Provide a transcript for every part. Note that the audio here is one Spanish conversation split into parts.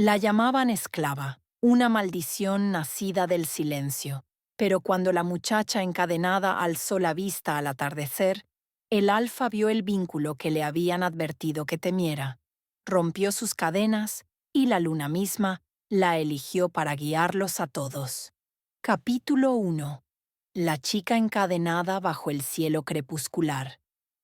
La llamaban esclava, una maldición nacida del silencio, pero cuando la muchacha encadenada alzó la vista al atardecer, el alfa vio el vínculo que le habían advertido que temiera, rompió sus cadenas y la luna misma la eligió para guiarlos a todos. Capítulo 1. La chica encadenada bajo el cielo crepuscular.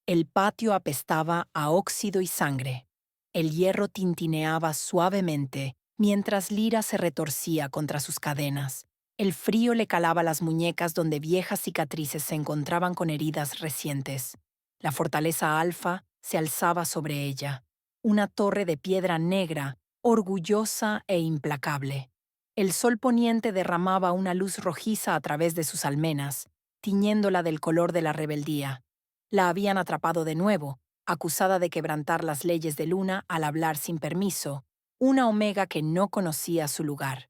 El patio apestaba a óxido y sangre. El hierro tintineaba suavemente mientras Lyra se retorcía contra sus cadenas. El frío le calaba las muñecas donde viejas cicatrices se encontraban con heridas recientes. La fortaleza alfa se alzaba sobre ella, una torre de piedra negra, orgullosa e implacable. El sol poniente derramaba una luz rojiza a través de sus almenas, tiñéndola del color de la rebeldía. La habían atrapado de nuevo, acusada de quebrantar las leyes de Luna al hablar sin permiso, una omega que no conocía su lugar.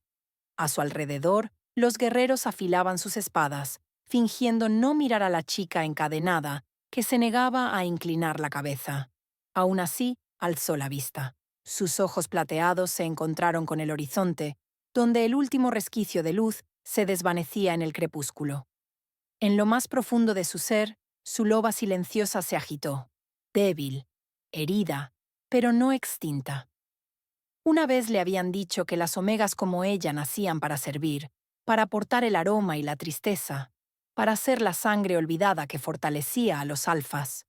A su alrededor, los guerreros afilaban sus espadas, fingiendo no mirar a la chica encadenada, que se negaba a inclinar la cabeza. Aún así, alzó la vista. Sus ojos plateados se encontraron con el horizonte, donde el último resquicio de luz se desvanecía en el crepúsculo. En lo más profundo de su ser, su loba silenciosa se agitó, débil, herida, pero no extinta. Una vez le habían dicho que las omegas como ella nacían para servir, para aportar el aroma y la tristeza, para ser la sangre olvidada que fortalecía a los alfas.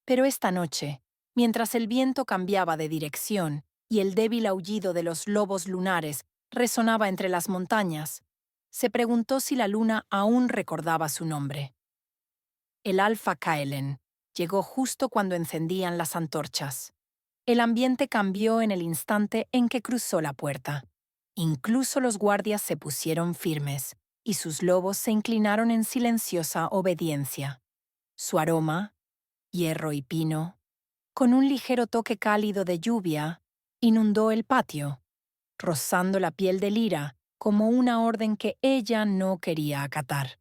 Pero esta noche, mientras el viento cambiaba de dirección y el débil aullido de los lobos lunares resonaba entre las montañas, se preguntó si la luna aún recordaba su nombre. El alfa Kaelen llegó justo cuando encendían las antorchas. El ambiente cambió en el instante en que cruzó la puerta. Incluso los guardias se pusieron firmes, y sus lobos se inclinaron en silenciosa obediencia. Su aroma, hierro y pino, con un ligero toque cálido de lluvia, inundó el patio, rozando la piel de Lyra como una orden que ella no quería acatar.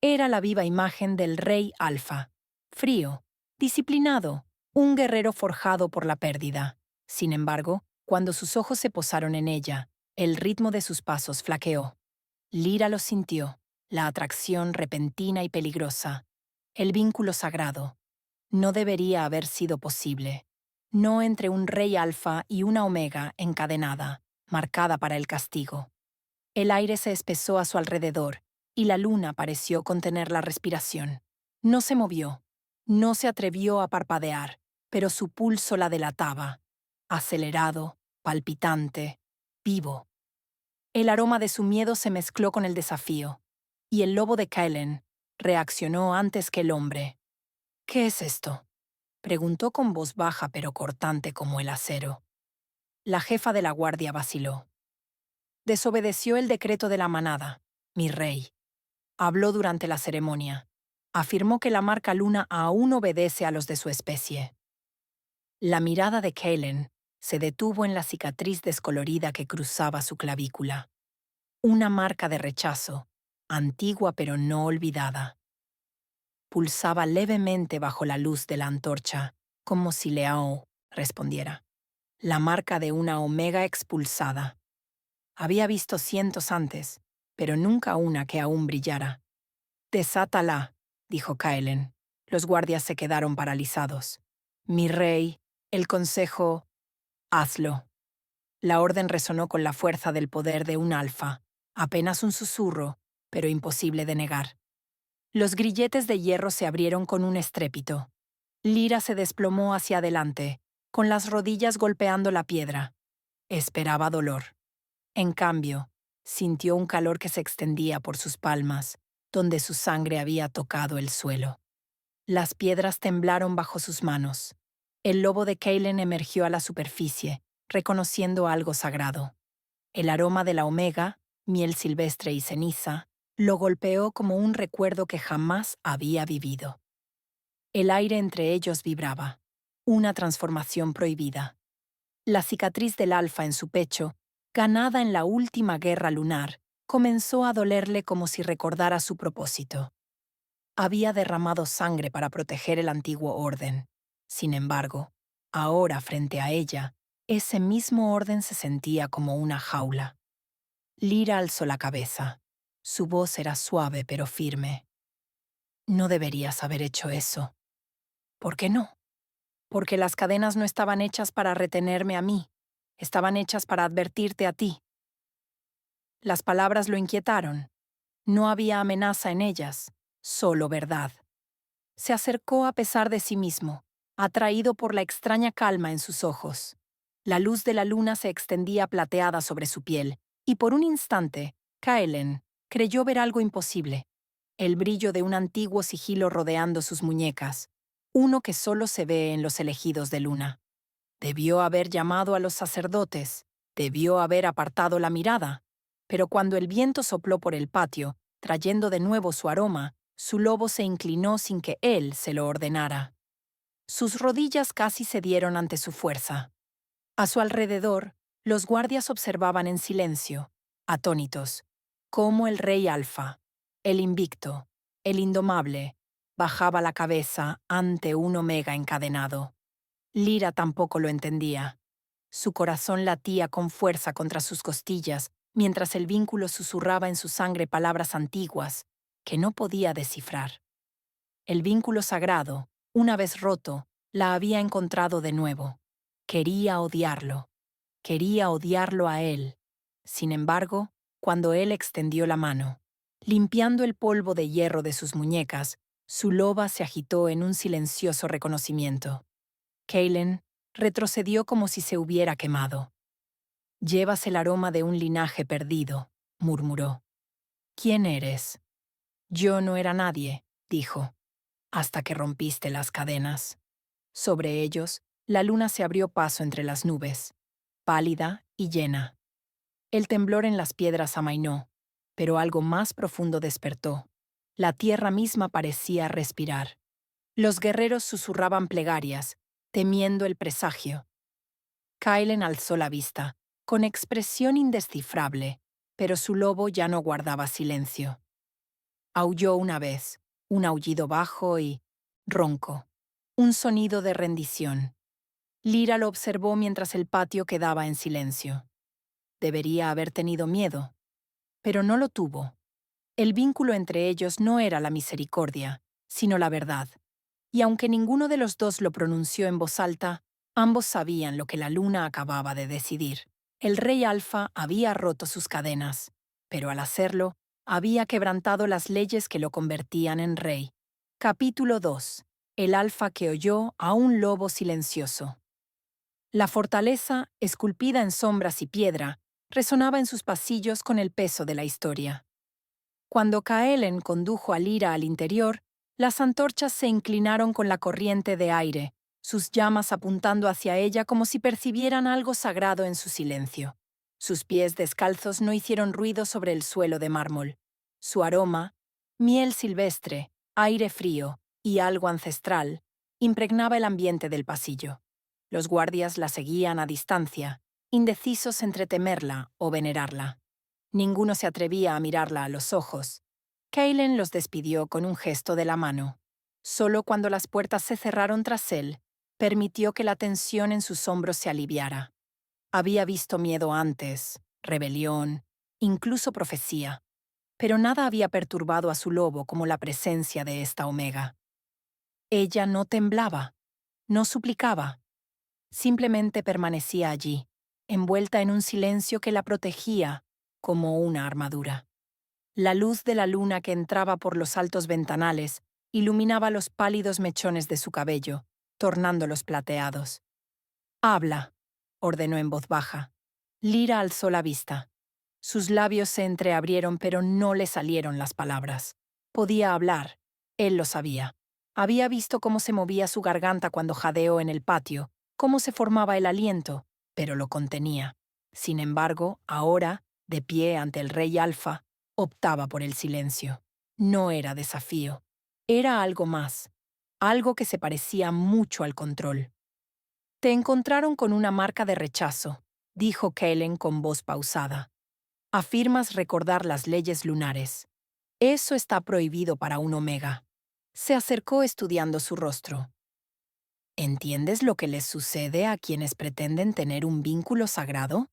Era la viva imagen del rey alfa, frío, disciplinado, un guerrero forjado por la pérdida. Sin embargo, cuando sus ojos se posaron en ella, el ritmo de sus pasos flaqueó. Lyra lo sintió, la atracción repentina y peligrosa, el vínculo sagrado. No debería haber sido posible. No entre un rey alfa y una omega encadenada, marcada para el castigo. El aire se espesó a su alrededor, y la luna pareció contener la respiración. No se movió, no se atrevió a parpadear, pero su pulso la delataba, acelerado, palpitante, vivo. El aroma de su miedo se mezcló con el desafío, y el lobo de Kaelen reaccionó antes que el hombre. «¿Qué es esto?», preguntó con voz baja pero cortante como el acero. La jefa de la guardia vaciló. Desobedeció el decreto de la manada, mi rey. Habló durante la ceremonia. Afirmó que la marca luna aún obedece a los de su especie. La mirada de Kaelen se detuvo en la cicatriz descolorida que cruzaba su clavícula. Una marca de rechazo, antigua pero no olvidada. Pulsaba levemente bajo la luz de la antorcha, como si Leao respondiera. La marca de una omega expulsada. Había visto cientos antes, pero nunca una que aún brillara. «Desátala», dijo Kaelen. Los guardias se quedaron paralizados. «Mi rey, el consejo...» «Hazlo». La orden resonó con la fuerza del poder de un alfa, apenas un susurro, pero imposible de negar. Los grilletes de hierro se abrieron con un estrépito. Lyra se desplomó hacia adelante, con las rodillas golpeando la piedra. Esperaba dolor. En cambio, sintió un calor que se extendía por sus palmas, donde su sangre había tocado el suelo. Las piedras temblaron bajo sus manos. El lobo de Kaelen emergió a la superficie, reconociendo algo sagrado. El aroma de la omega, miel silvestre y ceniza, lo golpeó como un recuerdo que jamás había vivido. El aire entre ellos vibraba, una transformación prohibida. La cicatriz del alfa en su pecho, ganada en la última guerra lunar, comenzó a dolerle como si recordara su propósito. Había derramado sangre para proteger el antiguo orden. Sin embargo, ahora frente a ella, Ese mismo orden se sentía como una jaula. Lyra alzó la cabeza. Su voz era suave pero firme. No deberías haber hecho eso. ¿Por qué no? Porque las cadenas no estaban hechas para retenerme a mí. Estaban hechas para advertirte a ti. Las palabras lo inquietaron. No había amenaza en ellas, solo verdad. Se acercó a pesar de sí mismo, atraído por la extraña calma en sus ojos. La luz de la luna se extendía plateada sobre su piel, y por un instante, Kaelen creyó ver algo imposible, el brillo de un antiguo sigilo rodeando sus muñecas, uno que solo se ve en los elegidos de luna. Debió haber llamado a los sacerdotes, debió haber apartado la mirada, pero cuando el viento sopló por el patio, trayendo de nuevo su aroma, su lobo se inclinó sin que él se lo ordenara. Sus rodillas casi cedieron ante su fuerza. A su alrededor, los guardias observaban en silencio, atónitos, cómo el rey Alfa, el invicto, el indomable, bajaba la cabeza ante un omega encadenado. Lyra tampoco lo entendía. Su corazón latía con fuerza contra sus costillas, mientras el vínculo susurraba en su sangre palabras antiguas que no podía descifrar. El vínculo sagrado, una vez roto, la había encontrado de nuevo. Quería odiarlo a él. Sin embargo, cuando él extendió la mano, limpiando el polvo de hierro de sus muñecas, su loba se agitó en un silencioso reconocimiento. Kaelen retrocedió como si se hubiera quemado. «Llevas el aroma de un linaje perdido», murmuró. «¿Quién eres?» «Yo no era nadie», dijo, «hasta que rompiste las cadenas». Sobre ellos, la luna se abrió paso entre las nubes, pálida y llena. El temblor en las piedras amainó, pero algo más profundo despertó. La tierra misma parecía respirar. Los guerreros susurraban plegarias, temiendo el presagio. Kaelen alzó la vista, con expresión indescifrable, pero su lobo ya no guardaba silencio. Aulló una vez, un aullido bajo y ronco, un sonido de rendición. Lyra lo observó mientras el patio quedaba en silencio. Debería haber tenido miedo, pero no lo tuvo. El vínculo entre ellos no era la misericordia, sino la verdad. Y aunque ninguno de los dos lo pronunció en voz alta, ambos sabían lo que la luna acababa de decidir. El rey Alfa había roto sus cadenas, pero al hacerlo, había quebrantado las leyes que lo convertían en rey. Capítulo 2. El Alfa que oyó a un lobo silencioso. La fortaleza, esculpida en sombras y piedra, resonaba en sus pasillos con el peso de la historia. Cuando Kaelen condujo a Lyra al interior, las antorchas se inclinaron con la corriente de aire, sus llamas apuntando hacia ella como si percibieran algo sagrado en su silencio. Sus pies descalzos no hicieron ruido sobre el suelo de mármol. Su aroma, miel silvestre, aire frío y algo ancestral, impregnaba el ambiente del pasillo. Los guardias la seguían a distancia, indecisos entre temerla o venerarla. Ninguno se atrevía a mirarla a los ojos. Kaelen los despidió con un gesto de la mano. Solo cuando las puertas se cerraron tras él, permitió que la tensión en sus hombros se aliviara. Había visto miedo antes, rebelión, incluso profecía, pero nada había perturbado a su lobo como la presencia de esta omega. Ella no temblaba, no suplicaba, simplemente permanecía allí, envuelta en un silencio que la protegía como una armadura. La luz de la luna que entraba por los altos ventanales iluminaba los pálidos mechones de su cabello, tornándolos plateados. «Habla», ordenó en voz baja. Lyra alzó la vista. Sus labios se entreabrieron, pero no le salieron las palabras. Podía hablar, él lo sabía. Había visto cómo se movía su garganta cuando jadeó en el patio, cómo se formaba el aliento, pero lo contenía. Sin embargo, ahora, de pie ante el rey Alfa, optaba por el silencio. No era desafío. Era algo más, algo que se parecía mucho al control. «Te encontraron con una marca de rechazo», dijo Kaelen con voz pausada. «Afirmas recordar las leyes lunares. Eso está prohibido para un omega». Se acercó estudiando su rostro. ¿Entiendes lo que les sucede a quienes pretenden tener un vínculo sagrado?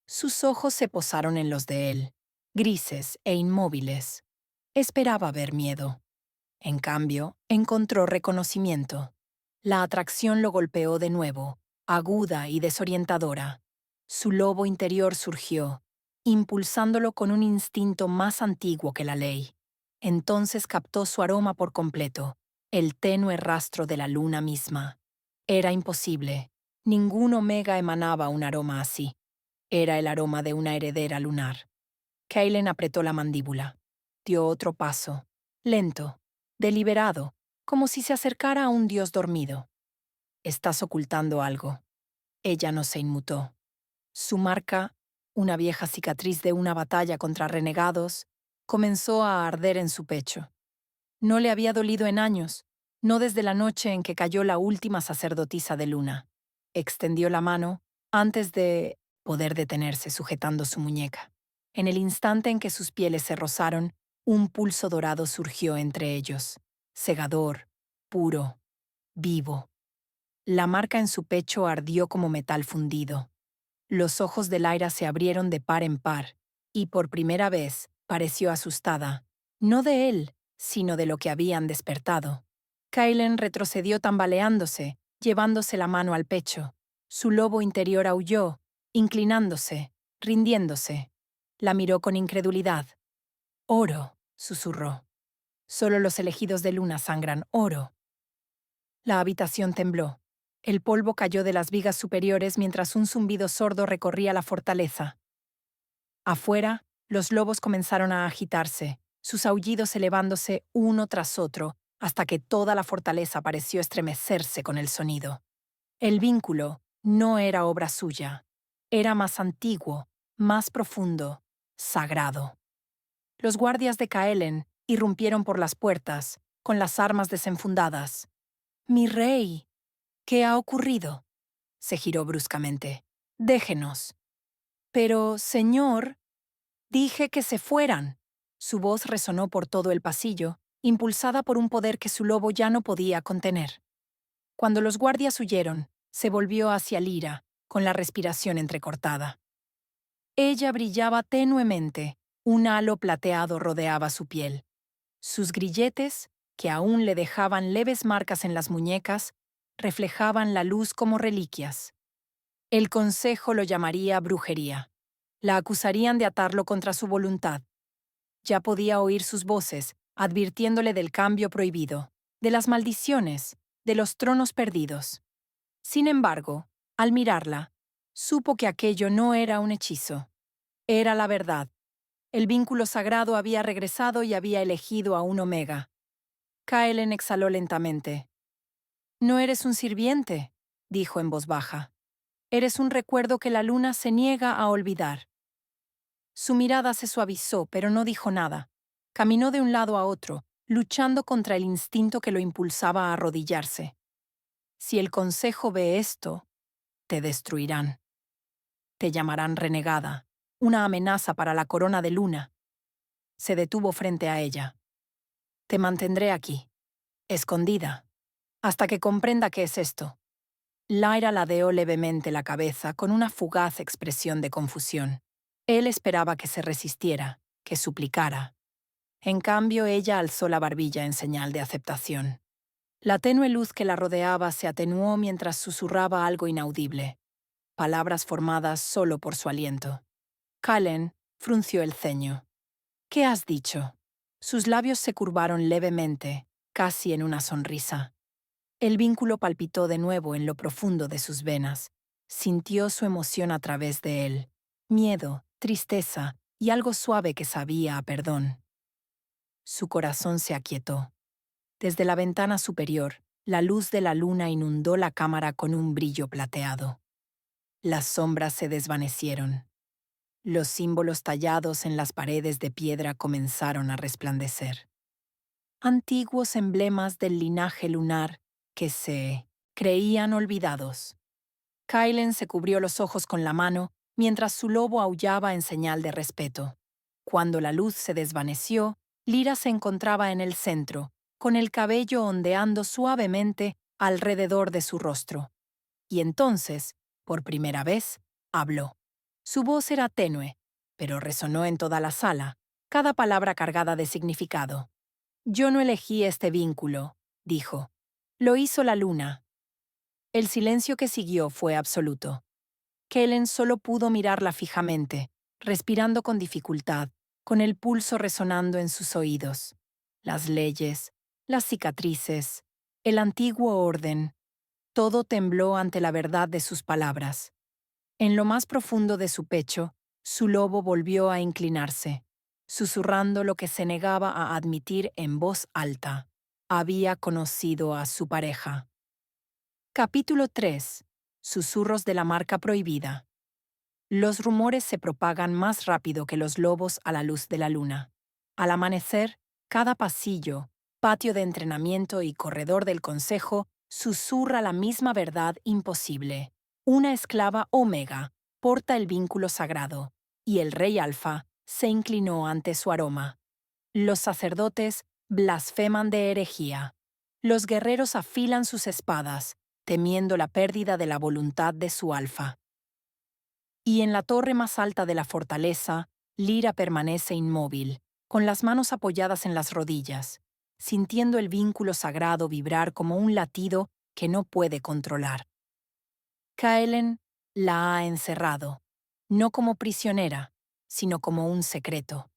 Sus ojos se posaron en los de él, grises e inmóviles. Esperaba ver miedo. En cambio, encontró reconocimiento. La atracción lo golpeó de nuevo, aguda y desorientadora. Su lobo interior surgió, impulsándolo con un instinto más antiguo que la ley. Entonces captó su aroma por completo, el tenue rastro de la luna misma. Era imposible. Ningún omega emanaba un aroma así. Era el aroma de una heredera lunar. Kaelen apretó la mandíbula. Dio otro paso, lento, deliberado, como si se acercara a un dios dormido. Estás ocultando algo. Ella no se inmutó. Su marca, una vieja cicatriz de una batalla contra renegados, comenzó a arder en su pecho. No le había dolido en años, no desde la noche en que cayó la última sacerdotisa de Luna. Extendió la mano antes de poder detenerse sujetando su muñeca. En el instante en que sus pieles se rozaron, un pulso dorado surgió entre ellos, cegador, puro, vivo. La marca en su pecho ardió como metal fundido. Los ojos de Lyra se abrieron de par en par, y por primera vez pareció asustada, no de él, sino de lo que habían despertado. Kaelen retrocedió tambaleándose, llevándose la mano al pecho. Su lobo interior aulló, inclinándose, rindiéndose. La miró con incredulidad. «Oro», susurró. «Solo los elegidos de Luna sangran oro». La habitación tembló. El polvo cayó de las vigas superiores mientras un zumbido sordo recorría la fortaleza. Afuera, los lobos comenzaron a agitarse, sus aullidos elevándose uno tras otro, hasta que toda la fortaleza pareció estremecerse con el sonido. El vínculo no era obra suya. Era más antiguo, más profundo, sagrado. Los guardias de Kaelen irrumpieron por las puertas, con las armas desenfundadas. «Mi rey, ¿qué ha ocurrido?», se giró bruscamente. «Déjenos». «Pero, señor, dije que se fueran». Su voz resonó por todo el pasillo, impulsada por un poder que su lobo ya no podía contener. Cuando los guardias huyeron, se volvió hacia Lyra, con la respiración entrecortada. Ella brillaba tenuemente, un halo plateado rodeaba su piel. Sus grilletes, que aún le dejaban leves marcas en las muñecas, reflejaban la luz como reliquias. El consejo lo llamaría brujería. La acusarían de atarlo contra su voluntad. Ya podía oír sus voces, advirtiéndole del cambio prohibido, de las maldiciones, de los tronos perdidos. Sin embargo, al mirarla, supo que aquello no era un hechizo. Era la verdad. El vínculo sagrado había regresado y había elegido a un omega. Kaelen exhaló lentamente. «No eres un sirviente», dijo en voz baja. «Eres un recuerdo que la luna se niega a olvidar». Su mirada se suavizó, pero no dijo nada. Caminó de un lado a otro, luchando contra el instinto que lo impulsaba a arrodillarse. «Si el consejo ve esto, te destruirán. Te llamarán renegada, una amenaza para la corona de Luna». Se detuvo frente a ella. «Te mantendré aquí, escondida, hasta que comprenda qué es esto». Lyra ladeó levemente la cabeza con una fugaz expresión de confusión. Él esperaba que se resistiera, que suplicara. En cambio, ella alzó la barbilla en señal de aceptación. La tenue luz que la rodeaba se atenuó mientras susurraba algo inaudible, palabras formadas solo por su aliento. Kaelen frunció el ceño. «¿Qué has dicho?». Sus labios se curvaron levemente, casi en una sonrisa. El vínculo palpitó de nuevo en lo profundo de sus venas. Sintió su emoción a través de él. Miedo, tristeza y algo suave que sabía a perdón. Su corazón se aquietó. Desde la ventana superior, la luz de la luna inundó la cámara con un brillo plateado. Las sombras se desvanecieron. Los símbolos tallados en las paredes de piedra comenzaron a resplandecer. Antiguos emblemas del linaje lunar que se creían olvidados. Kaelen se cubrió los ojos con la mano mientras su lobo aullaba en señal de respeto. Cuando la luz se desvaneció, Lyra se encontraba en el centro, con el cabello ondeando suavemente alrededor de su rostro. Y entonces, por primera vez, habló. Su voz era tenue, pero resonó en toda la sala, cada palabra cargada de significado. Yo no elegí este vínculo, dijo. Lo hizo la luna. El silencio que siguió fue absoluto. Kellen solo pudo mirarla fijamente, respirando con dificultad, con el pulso resonando en sus oídos. Las leyes, las cicatrices, el antiguo orden, todo tembló ante la verdad de sus palabras. En lo más profundo de su pecho, su lobo volvió a inclinarse, susurrando lo que se negaba a admitir en voz alta. Había conocido a su pareja. Capítulo 3. Susurros de la marca prohibida. Los rumores se propagan más rápido que los lobos a la luz de la luna. Al amanecer, cada pasillo, patio de entrenamiento y corredor del consejo susurra la misma verdad imposible. Una esclava Omega porta el vínculo sagrado, y el rey Alfa se inclinó ante su aroma. Los sacerdotes blasfeman de herejía. Los guerreros afilan sus espadas, temiendo la pérdida de la voluntad de su Alfa. Y en la torre más alta de la fortaleza, Lyra permanece inmóvil, con las manos apoyadas en las rodillas, sintiendo el vínculo sagrado vibrar como un latido que no puede controlar. Kaelen la ha encerrado, no como prisionera, sino como un secreto,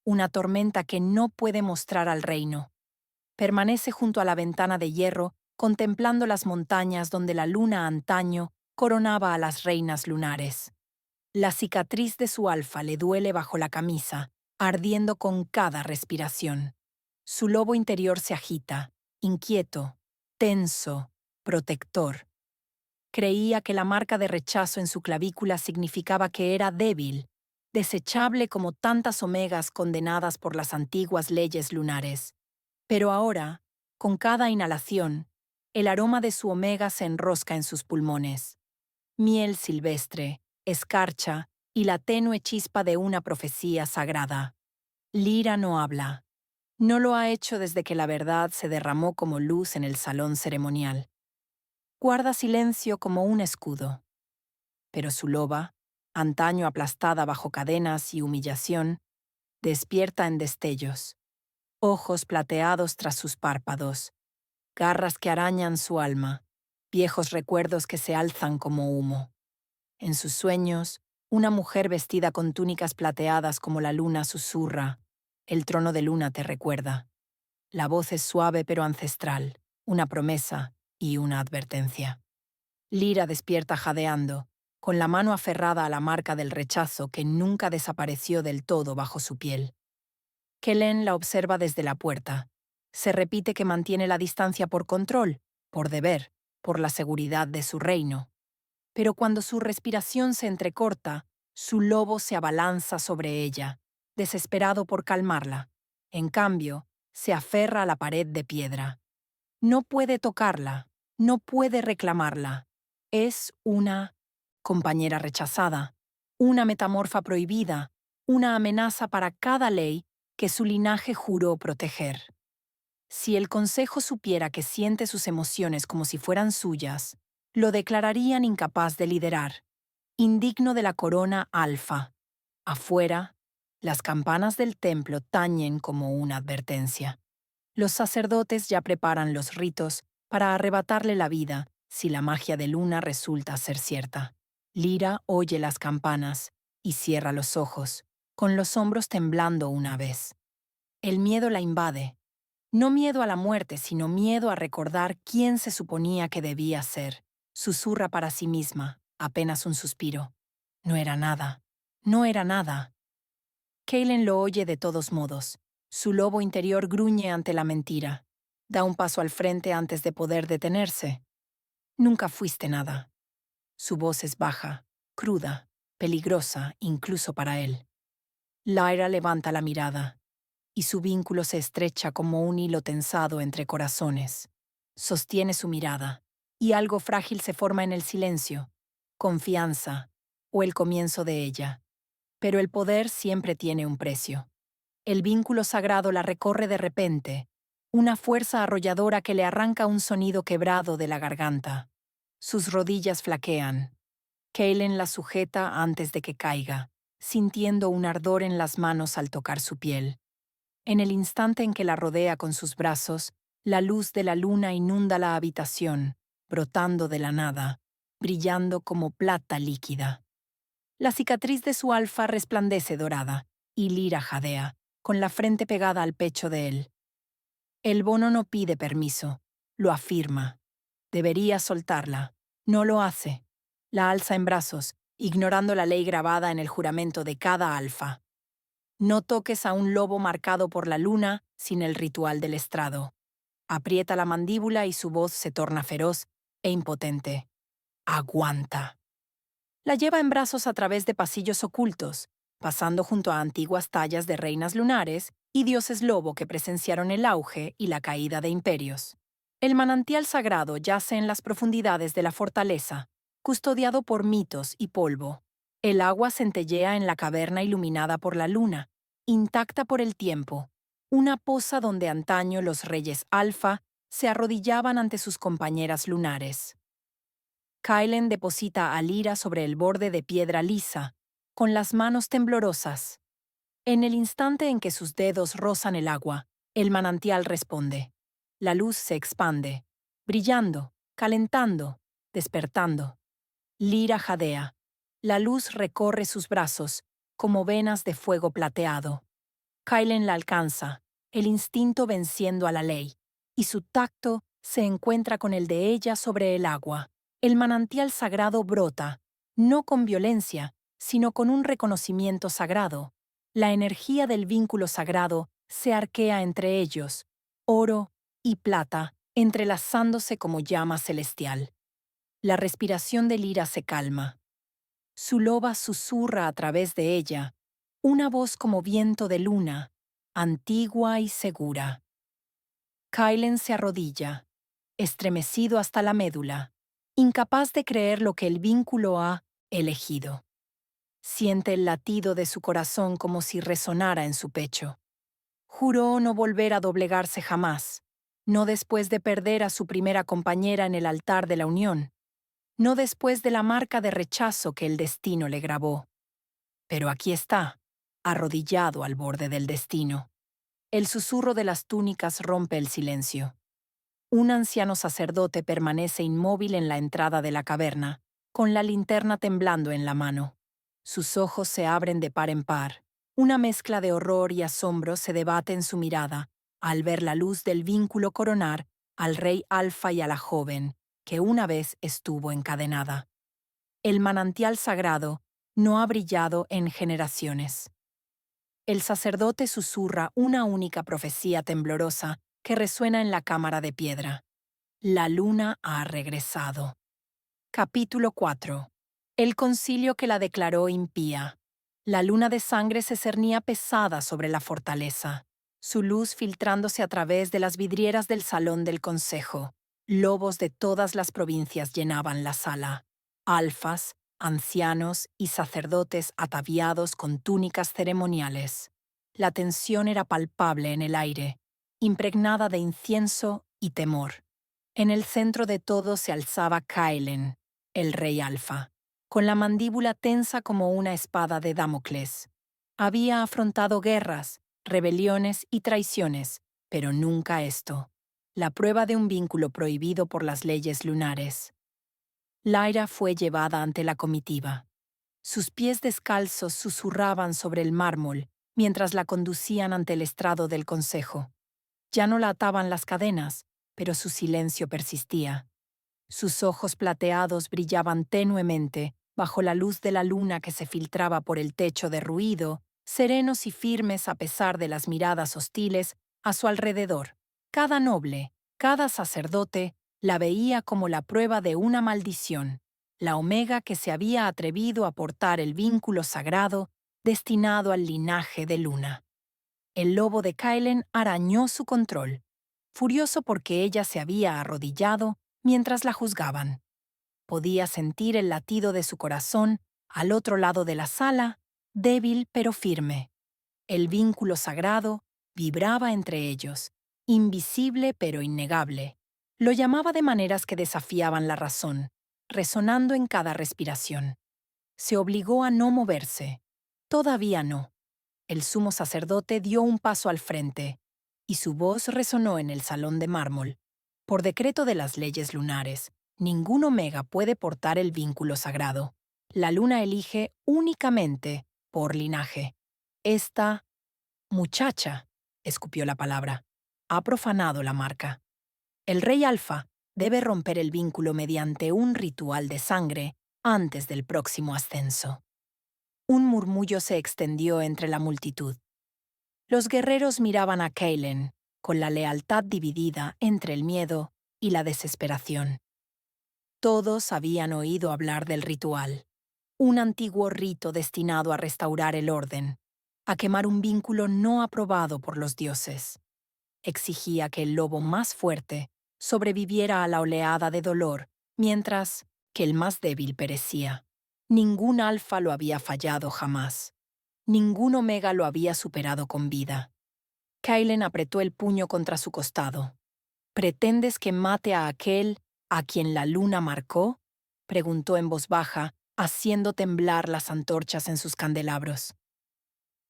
una tormenta que no puede mostrar al reino. Permanece junto a la ventana de hierro, contemplando las montañas donde la luna antaño coronaba a las reinas lunares. La cicatriz de su alfa le duele bajo la camisa, ardiendo con cada respiración. Su lobo interior se agita, inquieto, tenso, protector. Creía que la marca de rechazo en su clavícula significaba que era débil, desechable como tantas omegas condenadas por las antiguas leyes lunares. Pero ahora, con cada inhalación, el aroma de su omega se enrosca en sus pulmones. Miel silvestre, escarcha y la tenue chispa de una profecía sagrada. Lyra no habla. No lo ha hecho desde que la verdad se derramó como luz en el salón ceremonial. Guarda silencio como un escudo. Pero su loba, antaño aplastada bajo cadenas y humillación, despierta en destellos. Ojos plateados tras sus párpados, garras que arañan su alma, viejos recuerdos que se alzan como humo. En sus sueños, una mujer vestida con túnicas plateadas como la luna susurra. El trono de luna te recuerda. La voz es suave pero ancestral, una promesa y una advertencia. Lyra despierta jadeando, con la mano aferrada a la marca del rechazo que nunca desapareció del todo bajo su piel. Kellen la observa desde la puerta. Se repite que mantiene la distancia por control, por deber, por la seguridad de su reino. Pero cuando su respiración se entrecorta, su lobo se abalanza sobre ella, desesperado por calmarla. En cambio, se aferra a la pared de piedra. No puede tocarla, no puede reclamarla. Es una compañera rechazada, una metamorfa prohibida, una amenaza para cada ley que su linaje juró proteger. Si el consejo supiera que siente sus emociones como si fueran suyas, lo declararían incapaz de liderar, indigno de la corona alfa. Afuera, las campanas del templo tañen como una advertencia. Los sacerdotes ya preparan los ritos para arrebatarle la vida si la magia de luna resulta ser cierta. Lyra oye las campanas y cierra los ojos, con los hombros temblando una vez. El miedo la invade. No miedo a la muerte, sino miedo a recordar quién se suponía que debía ser. Susurra para sí misma, apenas un suspiro. No era nada. No era nada. Kaelen lo oye de todos modos. Su lobo interior gruñe ante la mentira. Da un paso al frente antes de poder detenerse. Nunca fuiste nada. Su voz es baja, cruda, peligrosa incluso para él. Lyra levanta la mirada, y su vínculo se estrecha como un hilo tensado entre corazones. Sostiene su mirada, y algo frágil se forma en el silencio, confianza, o el comienzo de ella. Pero el poder siempre tiene un precio. El vínculo sagrado la recorre de repente, una fuerza arrolladora que le arranca un sonido quebrado de la garganta. Sus rodillas flaquean. Kaelen la sujeta antes de que caiga, sintiendo un ardor en las manos al tocar su piel. En el instante en que la rodea con sus brazos, la luz de la luna inunda la habitación, brotando de la nada, brillando como plata líquida. La cicatriz de su alfa resplandece dorada, y Lyra jadea, con la frente pegada al pecho de él. El bono no pide permiso, lo afirma. Debería soltarla. No lo hace. La alza en brazos, ignorando la ley grabada en el juramento de cada alfa. No toques a un lobo marcado por la luna sin el ritual del estrado. Aprieta la mandíbula y su voz se torna feroz e impotente. Aguanta. La lleva en brazos a través de pasillos ocultos, pasando junto a antiguas tallas de reinas lunares y dioses lobo que presenciaron el auge y la caída de imperios. El manantial sagrado yace en las profundidades de la fortaleza, custodiado por mitos y polvo. El agua centellea en la caverna iluminada por la luna, intacta por el tiempo, una poza donde antaño los reyes alfa se arrodillaban ante sus compañeras lunares. Kaelen deposita a Lyra sobre el borde de piedra lisa, con las manos temblorosas. En el instante en que sus dedos rozan el agua, el manantial responde. La luz se expande, brillando, calentando, despertando. Lyra jadea. La luz recorre sus brazos, como venas de fuego plateado. Kaelen la alcanza, el instinto venciendo a la ley, y su tacto se encuentra con el de ella sobre el agua. El manantial sagrado brota, no con violencia, sino con un reconocimiento sagrado. La energía del vínculo sagrado se arquea entre ellos, oro y plata, entrelazándose como llama celestial. La respiración de Lyra se calma. Su loba susurra a través de ella, una voz como viento de luna, antigua y segura. Kaelen se arrodilla, estremecido hasta la médula, incapaz de creer lo que el vínculo ha elegido. Siente el latido de su corazón como si resonara en su pecho. Juró no volver a doblegarse jamás, no después de perder a su primera compañera en el altar de la unión, no después de la marca de rechazo que el destino le grabó. Pero aquí está, arrodillado al borde del destino. El susurro de las túnicas rompe el silencio. Un anciano sacerdote permanece inmóvil en la entrada de la caverna, con la linterna temblando en la mano. Sus ojos se abren de par en par. Una mezcla de horror y asombro se debate en su mirada al ver la luz del vínculo coronar al rey Alfa y a la joven, que una vez estuvo encadenada. El manantial sagrado no ha brillado en generaciones. El sacerdote susurra una única profecía temblorosa que resuena en la cámara de piedra. La luna ha regresado. Capítulo 4. El concilio que la declaró impía. La luna de sangre se cernía pesada sobre la fortaleza, su luz filtrándose a través de las vidrieras del salón del consejo. Lobos de todas las provincias llenaban la sala. Alfas, ancianos y sacerdotes ataviados con túnicas ceremoniales. La tensión era palpable en el aire, impregnada de incienso y temor. En el centro de todo se alzaba Kaelen, el rey Alfa, con la mandíbula tensa como una espada de Damocles. Había afrontado guerras, rebeliones y traiciones, pero nunca esto, la prueba de un vínculo prohibido por las leyes lunares. Lyra fue llevada ante la comitiva. Sus pies descalzos susurraban sobre el mármol mientras la conducían ante el estrado del consejo. Ya no la ataban las cadenas, pero su silencio persistía. Sus ojos plateados brillaban tenuemente bajo la luz de la luna que se filtraba por el techo derruido, serenos y firmes a pesar de las miradas hostiles a su alrededor. Cada noble, cada sacerdote, la veía como la prueba de una maldición, la omega que se había atrevido a portar el vínculo sagrado destinado al linaje de Luna. El lobo de Kaelen arañó su control, furioso porque ella se había arrodillado mientras la juzgaban. Podía sentir el latido de su corazón al otro lado de la sala, débil pero firme. El vínculo sagrado vibraba entre ellos, invisible pero innegable. Lo llamaba de maneras que desafiaban la razón, resonando en cada respiración. Se obligó a no moverse. Todavía no. El sumo sacerdote dio un paso al frente, y su voz resonó en el salón de mármol. Por decreto de las leyes lunares, ningún omega puede portar el vínculo sagrado. La luna elige únicamente por linaje. Esta muchacha, escupió la palabra, ha profanado la marca. El rey Alfa debe romper el vínculo mediante un ritual de sangre antes del próximo ascenso. Un murmullo se extendió entre la multitud. Los guerreros miraban a Kaelen con la lealtad dividida entre el miedo y la desesperación. Todos habían oído hablar del ritual, un antiguo rito destinado a restaurar el orden, a quemar un vínculo no aprobado por los dioses. Exigía que el lobo más fuerte sobreviviera a la oleada de dolor, mientras que el más débil perecía. Ningún alfa lo había fallado jamás. Ningún omega lo había superado con vida. Kaelen apretó el puño contra su costado. ¿Pretendes que mate a aquel a quien la luna marcó? Preguntó en voz baja, haciendo temblar las antorchas en sus candelabros.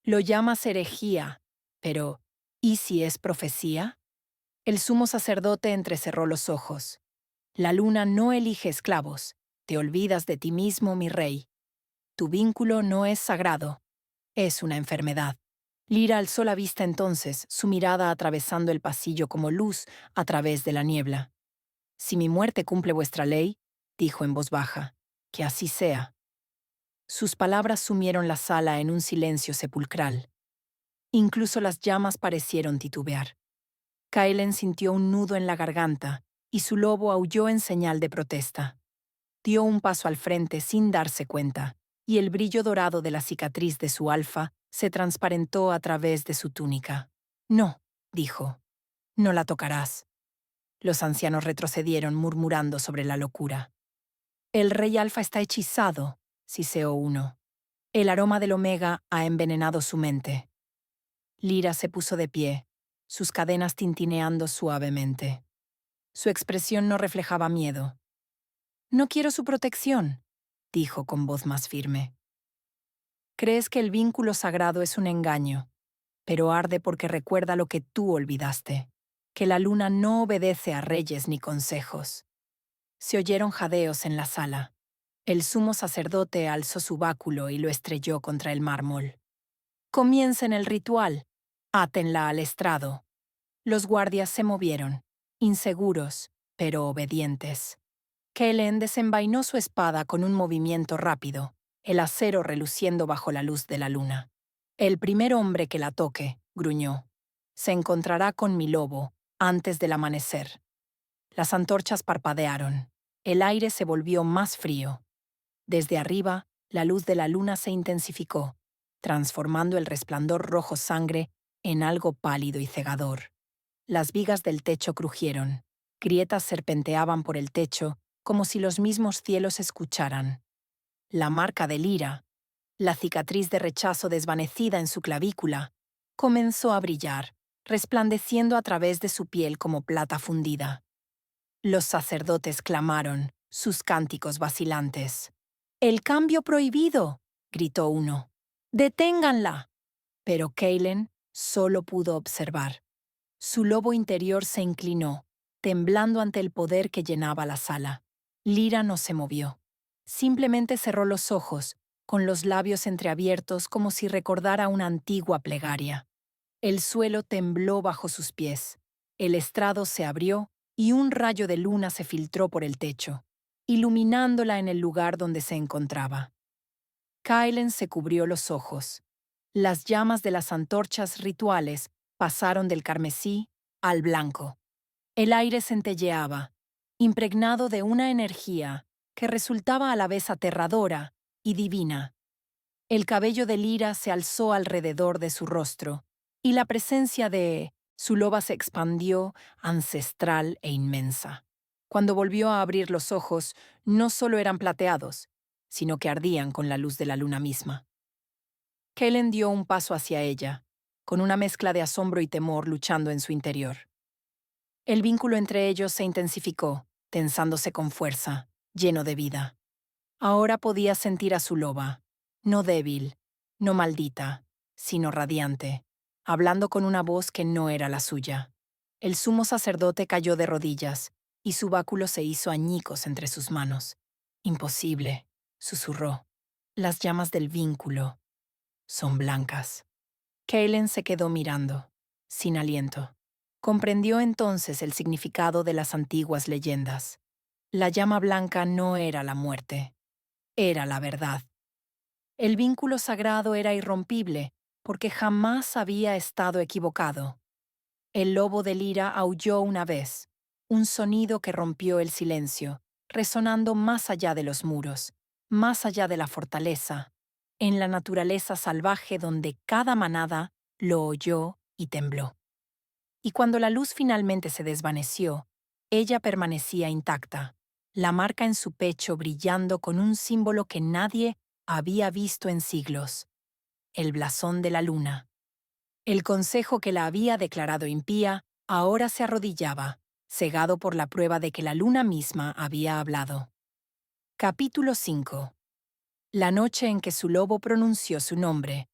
Lo llamas herejía, pero ¿y si es profecía? El sumo sacerdote entrecerró los ojos. La luna no elige esclavos. Te olvidas de ti mismo, mi rey. Tu vínculo no es sagrado. Es una enfermedad. Lyra alzó la vista entonces, su mirada atravesando el pasillo como luz a través de la niebla. Si mi muerte cumple vuestra ley, dijo en voz baja, que así sea. Sus palabras sumieron la sala en un silencio sepulcral. Incluso las llamas parecieron titubear. Kaelen sintió un nudo en la garganta y su lobo aulló en señal de protesta. Dio un paso al frente sin darse cuenta, y el brillo dorado de la cicatriz de su alfa se transparentó a través de su túnica. No, dijo, no la tocarás. Los ancianos retrocedieron murmurando sobre la locura. El rey alfa está hechizado, siseó uno. El aroma del omega ha envenenado su mente. Lyra se puso de pie, sus cadenas tintineando suavemente. Su expresión no reflejaba miedo. No quiero su protección, dijo con voz más firme. Crees que el vínculo sagrado es un engaño, pero arde porque recuerda lo que tú olvidaste, que la luna no obedece a reyes ni consejos. Se oyeron jadeos en la sala. El sumo sacerdote alzó su báculo y lo estrelló contra el mármol. Comiencen el ritual. Átenla al estrado. Los guardias se movieron, inseguros, pero obedientes. Kaelen desenvainó su espada con un movimiento rápido, el acero reluciendo bajo la luz de la luna. El primer hombre que la toque, gruñó, se encontrará con mi lobo antes del amanecer. Las antorchas parpadearon. El aire se volvió más frío. Desde arriba, la luz de la luna se intensificó, transformando el resplandor rojo sangre en algo pálido y cegador. Las vigas del techo crujieron. Grietas serpenteaban por el techo como si los mismos cielos escucharan. La marca de Lyra, la cicatriz de rechazo desvanecida en su clavícula, comenzó a brillar, resplandeciendo a través de su piel como plata fundida. Los sacerdotes clamaron, sus cánticos vacilantes. «¡El cambio prohibido!», gritó uno. «¡Deténganla!». Pero Kaelen solo pudo observar. Su lobo interior se inclinó, temblando ante el poder que llenaba la sala. Lyra no se movió. Simplemente cerró los ojos, con los labios entreabiertos como si recordara una antigua plegaria. El suelo tembló bajo sus pies. El estrado se abrió y un rayo de luna se filtró por el techo, iluminándola en el lugar donde se encontraba. Kaelen se cubrió los ojos. Las llamas de las antorchas rituales pasaron del carmesí al blanco. El aire centelleaba, impregnado de una energía que resultaba a la vez aterradora y divina. El cabello de Lyra se alzó alrededor de su rostro, y la presencia de su loba se expandió, ancestral e inmensa. Cuando volvió a abrir los ojos, no solo eran plateados, sino que ardían con la luz de la luna misma. Kaelen dio un paso hacia ella, con una mezcla de asombro y temor luchando en su interior. El vínculo entre ellos se intensificó, tensándose con fuerza, lleno de vida. Ahora podía sentir a su loba, no débil, no maldita, sino radiante, hablando con una voz que no era la suya. El sumo sacerdote cayó de rodillas, y su báculo se hizo añicos entre sus manos. Imposible, susurró. Las llamas del vínculo son blancas. Kalen se quedó mirando, sin aliento. Comprendió entonces el significado de las antiguas leyendas. La llama blanca no era la muerte, era la verdad. El vínculo sagrado era irrompible, porque jamás había estado equivocado. El lobo de Lira aulló una vez, un sonido que rompió el silencio, resonando más allá de los muros, más allá de la fortaleza, en la naturaleza salvaje donde cada manada lo oyó y tembló. Y cuando la luz finalmente se desvaneció, ella permanecía intacta, la marca en su pecho brillando con un símbolo que nadie había visto en siglos, el blasón de la luna. El consejo que la había declarado impía ahora se arrodillaba, cegado por la prueba de que la luna misma había hablado. Capítulo 5. La noche en que su lobo pronunció su nombre.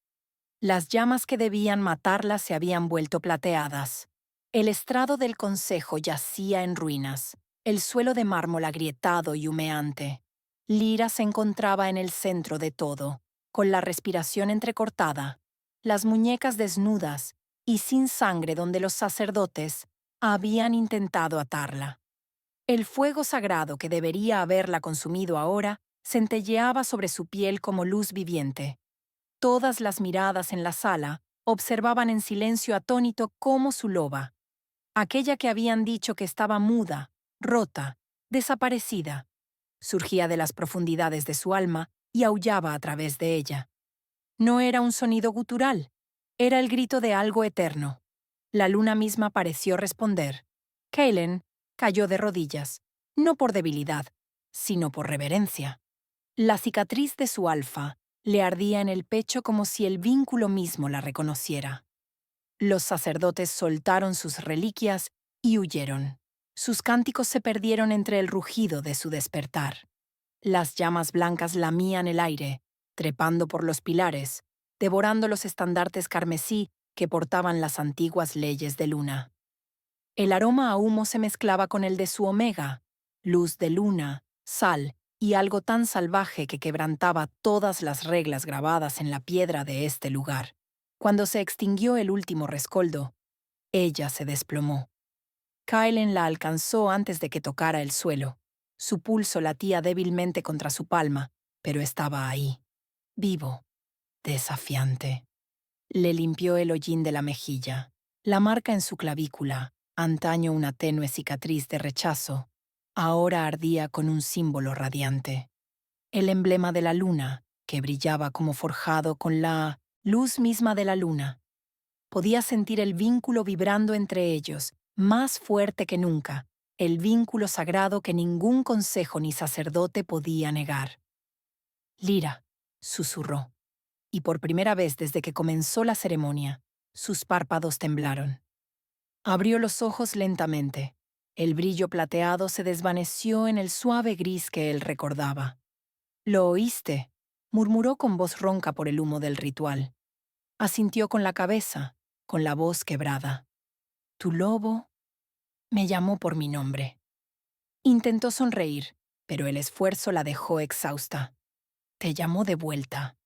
Las llamas que debían matarla se habían vuelto plateadas. El estrado del consejo yacía en ruinas, el suelo de mármol agrietado y humeante. Lira se encontraba en el centro de todo, con la respiración entrecortada, las muñecas desnudas y sin sangre donde los sacerdotes habían intentado atarla. El fuego sagrado que debería haberla consumido ahora centelleaba sobre su piel como luz viviente. Todas las miradas en la sala observaban en silencio atónito cómo su loba, aquella que habían dicho que estaba muda, rota, desaparecida, surgía de las profundidades de su alma y aullaba a través de ella. No era un sonido gutural, era el grito de algo eterno. La luna misma pareció responder. Kalen cayó de rodillas, no por debilidad, sino por reverencia. La cicatriz de su alfa le ardía en el pecho como si el vínculo mismo la reconociera. Los sacerdotes soltaron sus reliquias y huyeron. Sus cánticos se perdieron entre el rugido de su despertar. Las llamas blancas lamían el aire, trepando por los pilares, devorando los estandartes carmesí que portaban las antiguas leyes de luna. El aroma a humo se mezclaba con el de su omega, luz de luna, sal y algo tan salvaje que quebrantaba todas las reglas grabadas en la piedra de este lugar. Cuando se extinguió el último rescoldo, ella se desplomó. Kalen la alcanzó antes de que tocara el suelo. Su pulso latía débilmente contra su palma, pero estaba ahí, vivo, desafiante. Le limpió el hollín de la mejilla. La marca en su clavícula, antaño una tenue cicatriz de rechazo, ahora ardía con un símbolo radiante. El emblema de la luna, que brillaba como forjado con la luz misma de la luna. Podía sentir el vínculo vibrando entre ellos, más fuerte que nunca, el vínculo sagrado que ningún consejo ni sacerdote podía negar. Lira, susurró, y por primera vez desde que comenzó la ceremonia, sus párpados temblaron. Abrió los ojos lentamente. El brillo plateado se desvaneció en el suave gris que él recordaba. «¿Lo oíste?», murmuró con voz ronca por el humo del ritual. Asintió con la cabeza, con la voz quebrada. «Tu lobo me llamó por mi nombre». Intentó sonreír, pero el esfuerzo la dejó exhausta. «Te llamó de vuelta».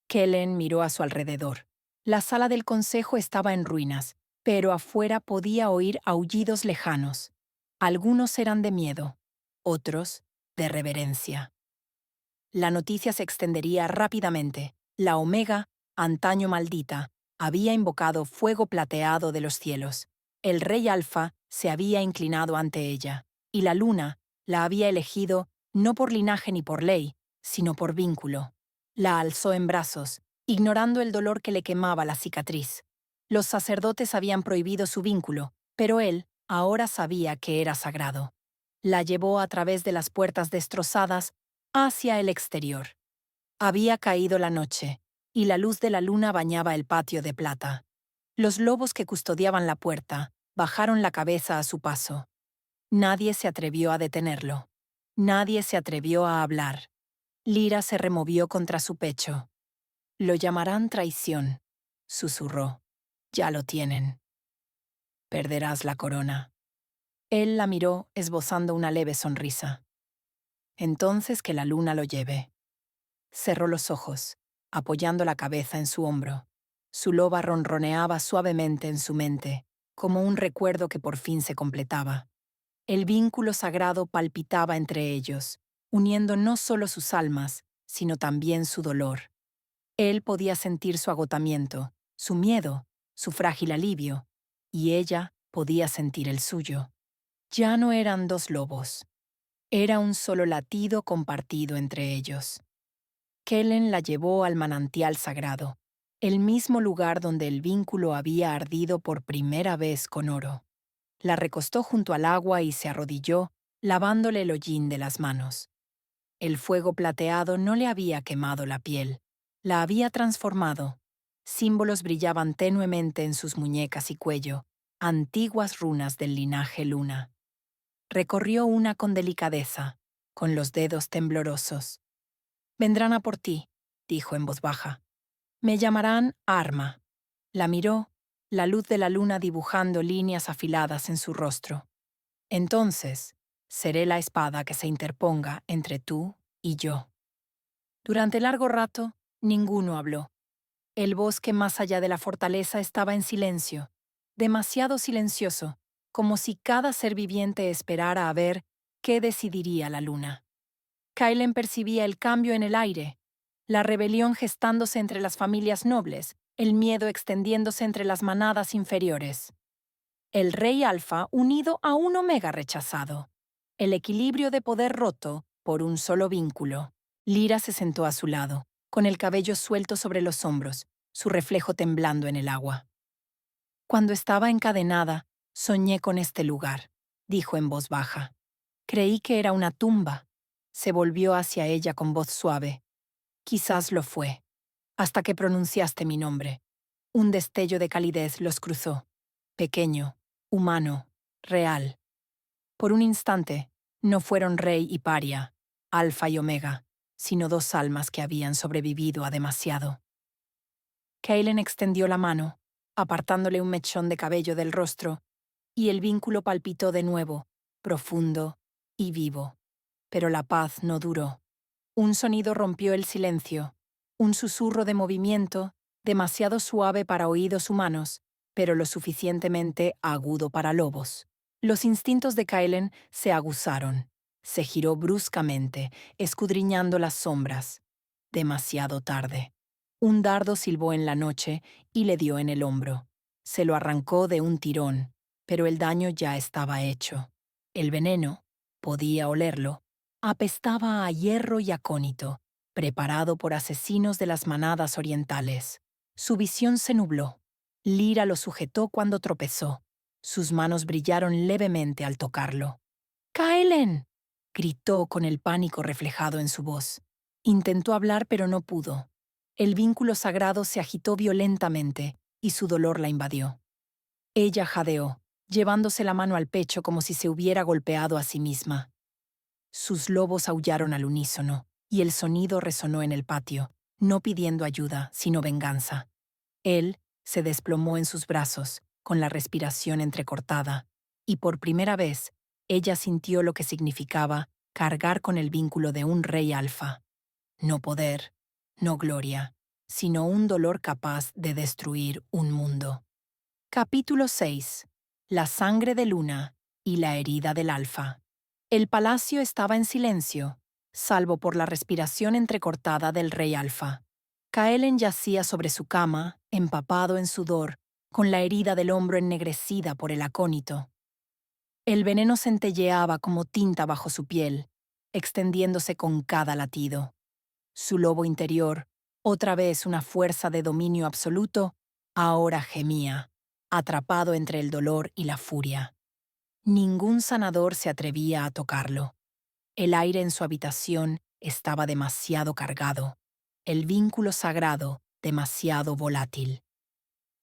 Kellen miró a su alrededor. La sala del consejo estaba en ruinas, pero afuera podía oír aullidos lejanos. Algunos eran de miedo, otros de reverencia. La noticia se extendería rápidamente. La Omega, antaño maldita, había invocado fuego plateado de los cielos. El rey Alfa se había inclinado ante ella, y la luna la había elegido no por linaje ni por ley, sino por vínculo. La alzó en brazos, ignorando el dolor que le quemaba la cicatriz. Los sacerdotes habían prohibido su vínculo, pero él ahora sabía que era sagrado. La llevó a través de las puertas destrozadas hacia el exterior. Había caído la noche, y la luz de la luna bañaba el patio de plata. Los lobos que custodiaban la puerta bajaron la cabeza a su paso. Nadie se atrevió a detenerlo. Nadie se atrevió a hablar. Lyra se removió contra su pecho. «Lo llamarán traición», susurró. «Ya lo tienen. Perderás la corona». Él la miró esbozando una leve sonrisa. «Entonces que la luna lo lleve». Cerró los ojos, apoyando la cabeza en su hombro. Su loba ronroneaba suavemente en su mente, como un recuerdo que por fin se completaba. El vínculo sagrado palpitaba entre ellos, uniendo no solo sus almas, sino también su dolor. Él podía sentir su agotamiento, su miedo, su frágil alivio, y ella podía sentir el suyo. Ya no eran dos lobos. Era un solo latido compartido entre ellos. Kellen la llevó al manantial sagrado, el mismo lugar donde el vínculo había ardido por primera vez con oro. La recostó junto al agua y se arrodilló, lavándole el hollín de las manos. El fuego plateado no le había quemado la piel, la había transformado. Símbolos brillaban tenuemente en sus muñecas y cuello, antiguas runas del linaje Luna. Recorrió una con delicadeza, con los dedos temblorosos. «Vendrán a por ti», dijo en voz baja. «Me llamarán Arma». La miró, la luz de la luna dibujando líneas afiladas en su rostro. «Entonces, seré la espada que se interponga entre tú y yo». Durante largo rato, ninguno habló. El bosque más allá de la fortaleza estaba en silencio, demasiado silencioso, como si cada ser viviente esperara a ver qué decidiría la luna. Kellen percibía el cambio en el aire, la rebelión gestándose entre las familias nobles, el miedo extendiéndose entre las manadas inferiores. El rey alfa unido a un omega rechazado. El equilibrio de poder roto por un solo vínculo. Lyra se sentó a su lado, con el cabello suelto sobre los hombros, su reflejo temblando en el agua. «Cuando estaba encadenada, soñé con este lugar», dijo en voz baja. «Creí que era una tumba». Se volvió hacia ella con voz suave. «Quizás lo fue, hasta que pronunciaste mi nombre». Un destello de calidez los cruzó. Pequeño, humano, real. Por un instante, no fueron rey y paria, alfa y omega, sino dos almas que habían sobrevivido a demasiado. Kellen extendió la mano, apartándole un mechón de cabello del rostro, y el vínculo palpitó de nuevo, profundo y vivo. Pero la paz no duró. Un sonido rompió el silencio, un susurro de movimiento, demasiado suave para oídos humanos, pero lo suficientemente agudo para lobos. Los instintos de Kellen se aguzaron. Se giró bruscamente, escudriñando las sombras. Demasiado tarde. Un dardo silbó en la noche y le dio en el hombro. Se lo arrancó de un tirón, pero el daño ya estaba hecho. El veneno, podía olerlo, apestaba a hierro y acónito, preparado por asesinos de las manadas orientales. Su visión se nubló. Lyra lo sujetó cuando tropezó. Sus manos brillaron levemente al tocarlo. «¡Kellen!», gritó con el pánico reflejado en su voz. Intentó hablar pero no pudo. El vínculo sagrado se agitó violentamente y su dolor la invadió. Ella jadeó, llevándose la mano al pecho como si se hubiera golpeado a sí misma. Sus lobos aullaron al unísono, y el sonido resonó en el patio, no pidiendo ayuda, sino venganza. Él se desplomó en sus brazos, con la respiración entrecortada, y por primera vez, ella sintió lo que significaba cargar con el vínculo de un rey alfa. No poder, no gloria, sino un dolor capaz de destruir un mundo. Capítulo 6. La sangre de Luna y la herida del alfa. El palacio estaba en silencio, salvo por la respiración entrecortada del rey alfa. Kellen yacía sobre su cama, empapado en sudor, con la herida del hombro ennegrecida por el acónito. El veneno centelleaba como tinta bajo su piel, extendiéndose con cada latido. Su lobo interior, otra vez una fuerza de dominio absoluto, ahora gemía, atrapado entre el dolor y la furia. Ningún sanador se atrevía a tocarlo. El aire en su habitación estaba demasiado cargado, el vínculo sagrado demasiado volátil.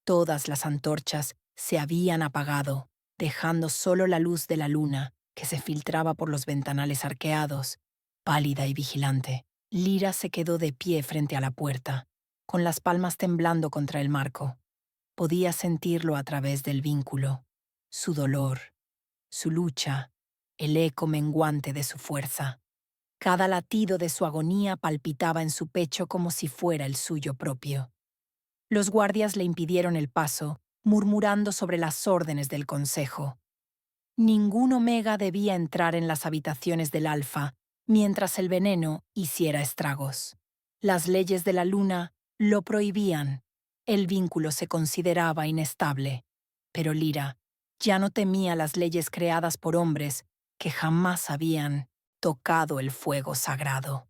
Todas las antorchas se habían apagado, dejando solo la luz de la luna que se filtraba por los ventanales arqueados, pálida y vigilante. Lyra se quedó de pie frente a la puerta, con las palmas temblando contra el marco. Podía sentirlo a través del vínculo, su dolor, su lucha, el eco menguante de su fuerza. Cada latido de su agonía palpitaba en su pecho como si fuera el suyo propio. Los guardias le impidieron el paso, murmurando sobre las órdenes del consejo. Ningún Omega debía entrar en las habitaciones del Alfa mientras el veneno hiciera estragos. Las leyes de la luna lo prohibían. El vínculo se consideraba inestable. Pero Lyra ya no temía las leyes creadas por hombres que jamás habían tocado el fuego sagrado.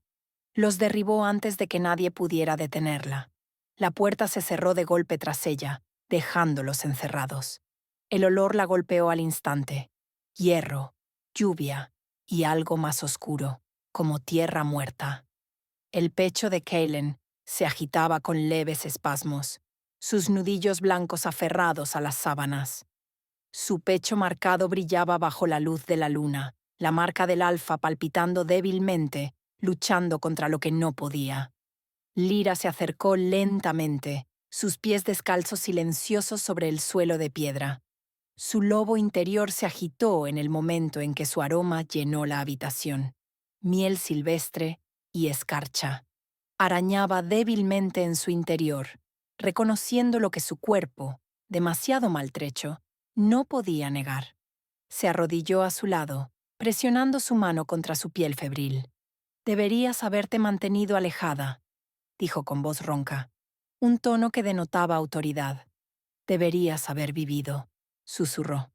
Los derribó antes de que nadie pudiera detenerla. La puerta se cerró de golpe tras ella, dejándolos encerrados. El olor la golpeó al instante. Hierro, lluvia y algo más oscuro, como tierra muerta. El pecho de Kaelin se agitaba con leves espasmos, sus nudillos blancos aferrados a las sábanas. Su pecho marcado brillaba bajo la luz de la luna, la marca del alfa palpitando débilmente, luchando contra lo que no podía. Lyra se acercó lentamente, sus pies descalzos silenciosos sobre el suelo de piedra. Su lobo interior se agitó en el momento en que su aroma llenó la habitación. Miel silvestre y escarcha. Arañaba débilmente en su interior, reconociendo lo que su cuerpo, demasiado maltrecho, no podía negar. Se arrodilló a su lado, presionando su mano contra su piel febril. «Deberías haberte mantenido alejada», dijo con voz ronca, un tono que denotaba autoridad. «Deberías haber vivido», susurró.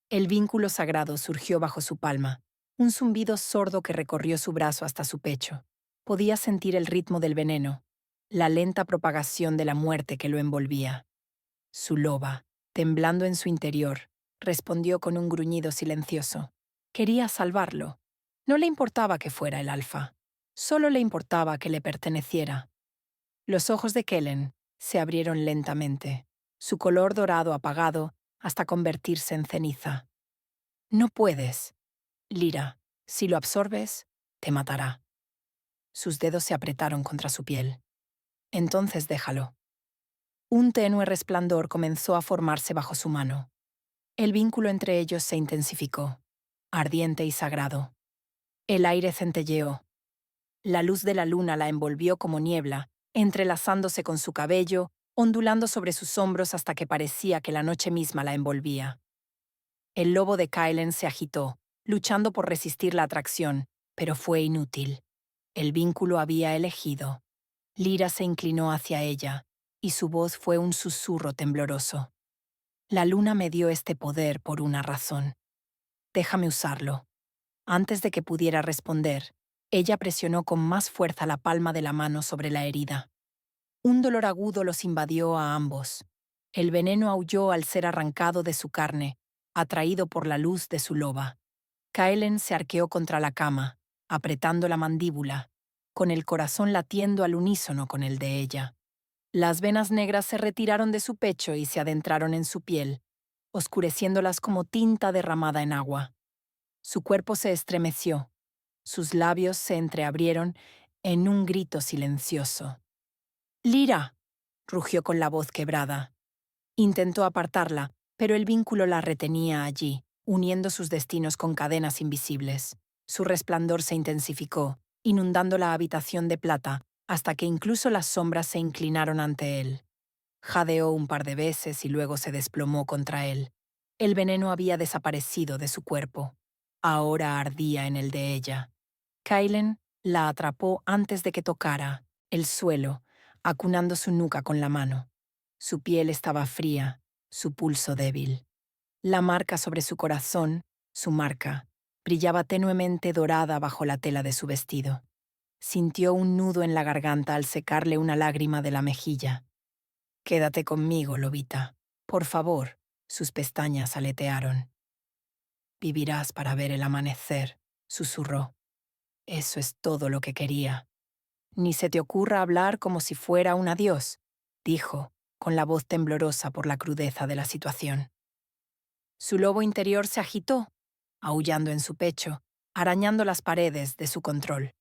El vínculo sagrado surgió bajo su palma, un zumbido sordo que recorrió su brazo hasta su pecho. Podía sentir el ritmo del veneno, la lenta propagación de la muerte que lo envolvía. Su loba, temblando en su interior, respondió con un gruñido silencioso. Quería salvarlo. No le importaba que fuera el alfa. Solo le importaba que le perteneciera. Los ojos de Kellen se abrieron lentamente, su color dorado apagado hasta convertirse en ceniza. No puedes. Lyra, si lo absorbes, te matará. Sus dedos se apretaron contra su piel. Entonces déjalo. Un tenue resplandor comenzó a formarse bajo su mano. El vínculo entre ellos se intensificó, ardiente y sagrado. El aire centelleó. La luz de la luna la envolvió como niebla, entrelazándose con su cabello, ondulando sobre sus hombros hasta que parecía que la noche misma la envolvía. El lobo de Kaelin se agitó, luchando por resistir la atracción, pero fue inútil. El vínculo había elegido. Lyra se inclinó hacia ella, y su voz fue un susurro tembloroso. La luna me dio este poder por una razón. Déjame usarlo. Antes de que pudiera responder, ella presionó con más fuerza la palma de la mano sobre la herida. Un dolor agudo los invadió a ambos. El veneno aulló al ser arrancado de su carne, atraído por la luz de su loba. Kaelin se arqueó contra la cama, apretando la mandíbula, con el corazón latiendo al unísono con el de ella. Las venas negras se retiraron de su pecho y se adentraron en su piel, oscureciéndolas como tinta derramada en agua. Su cuerpo se estremeció, sus labios se entreabrieron en un grito silencioso. «Lyra», rugió con la voz quebrada. Intentó apartarla, pero el vínculo la retenía allí, uniendo sus destinos con cadenas invisibles. Su resplandor se intensificó, inundando la habitación de plata, hasta que incluso las sombras se inclinaron ante él. Jadeó un par de veces y luego se desplomó contra él. El veneno había desaparecido de su cuerpo. Ahora ardía en el de ella. Kaelin la atrapó antes de que tocara el suelo, acunando su nuca con la mano. Su piel estaba fría, su pulso débil. La marca sobre su corazón, su marca, brillaba tenuemente dorada bajo la tela de su vestido. Sintió un nudo en la garganta al secarle una lágrima de la mejilla. «Quédate conmigo, lobita. Por favor», sus pestañas aletearon. «Vivirás para ver el amanecer», susurró. «Eso es todo lo que quería». «Ni se te ocurra hablar como si fuera un adiós», dijo, con la voz temblorosa por la crudeza de la situación. Su lobo interior se agitó, aullando en su pecho, arañando las paredes de su control.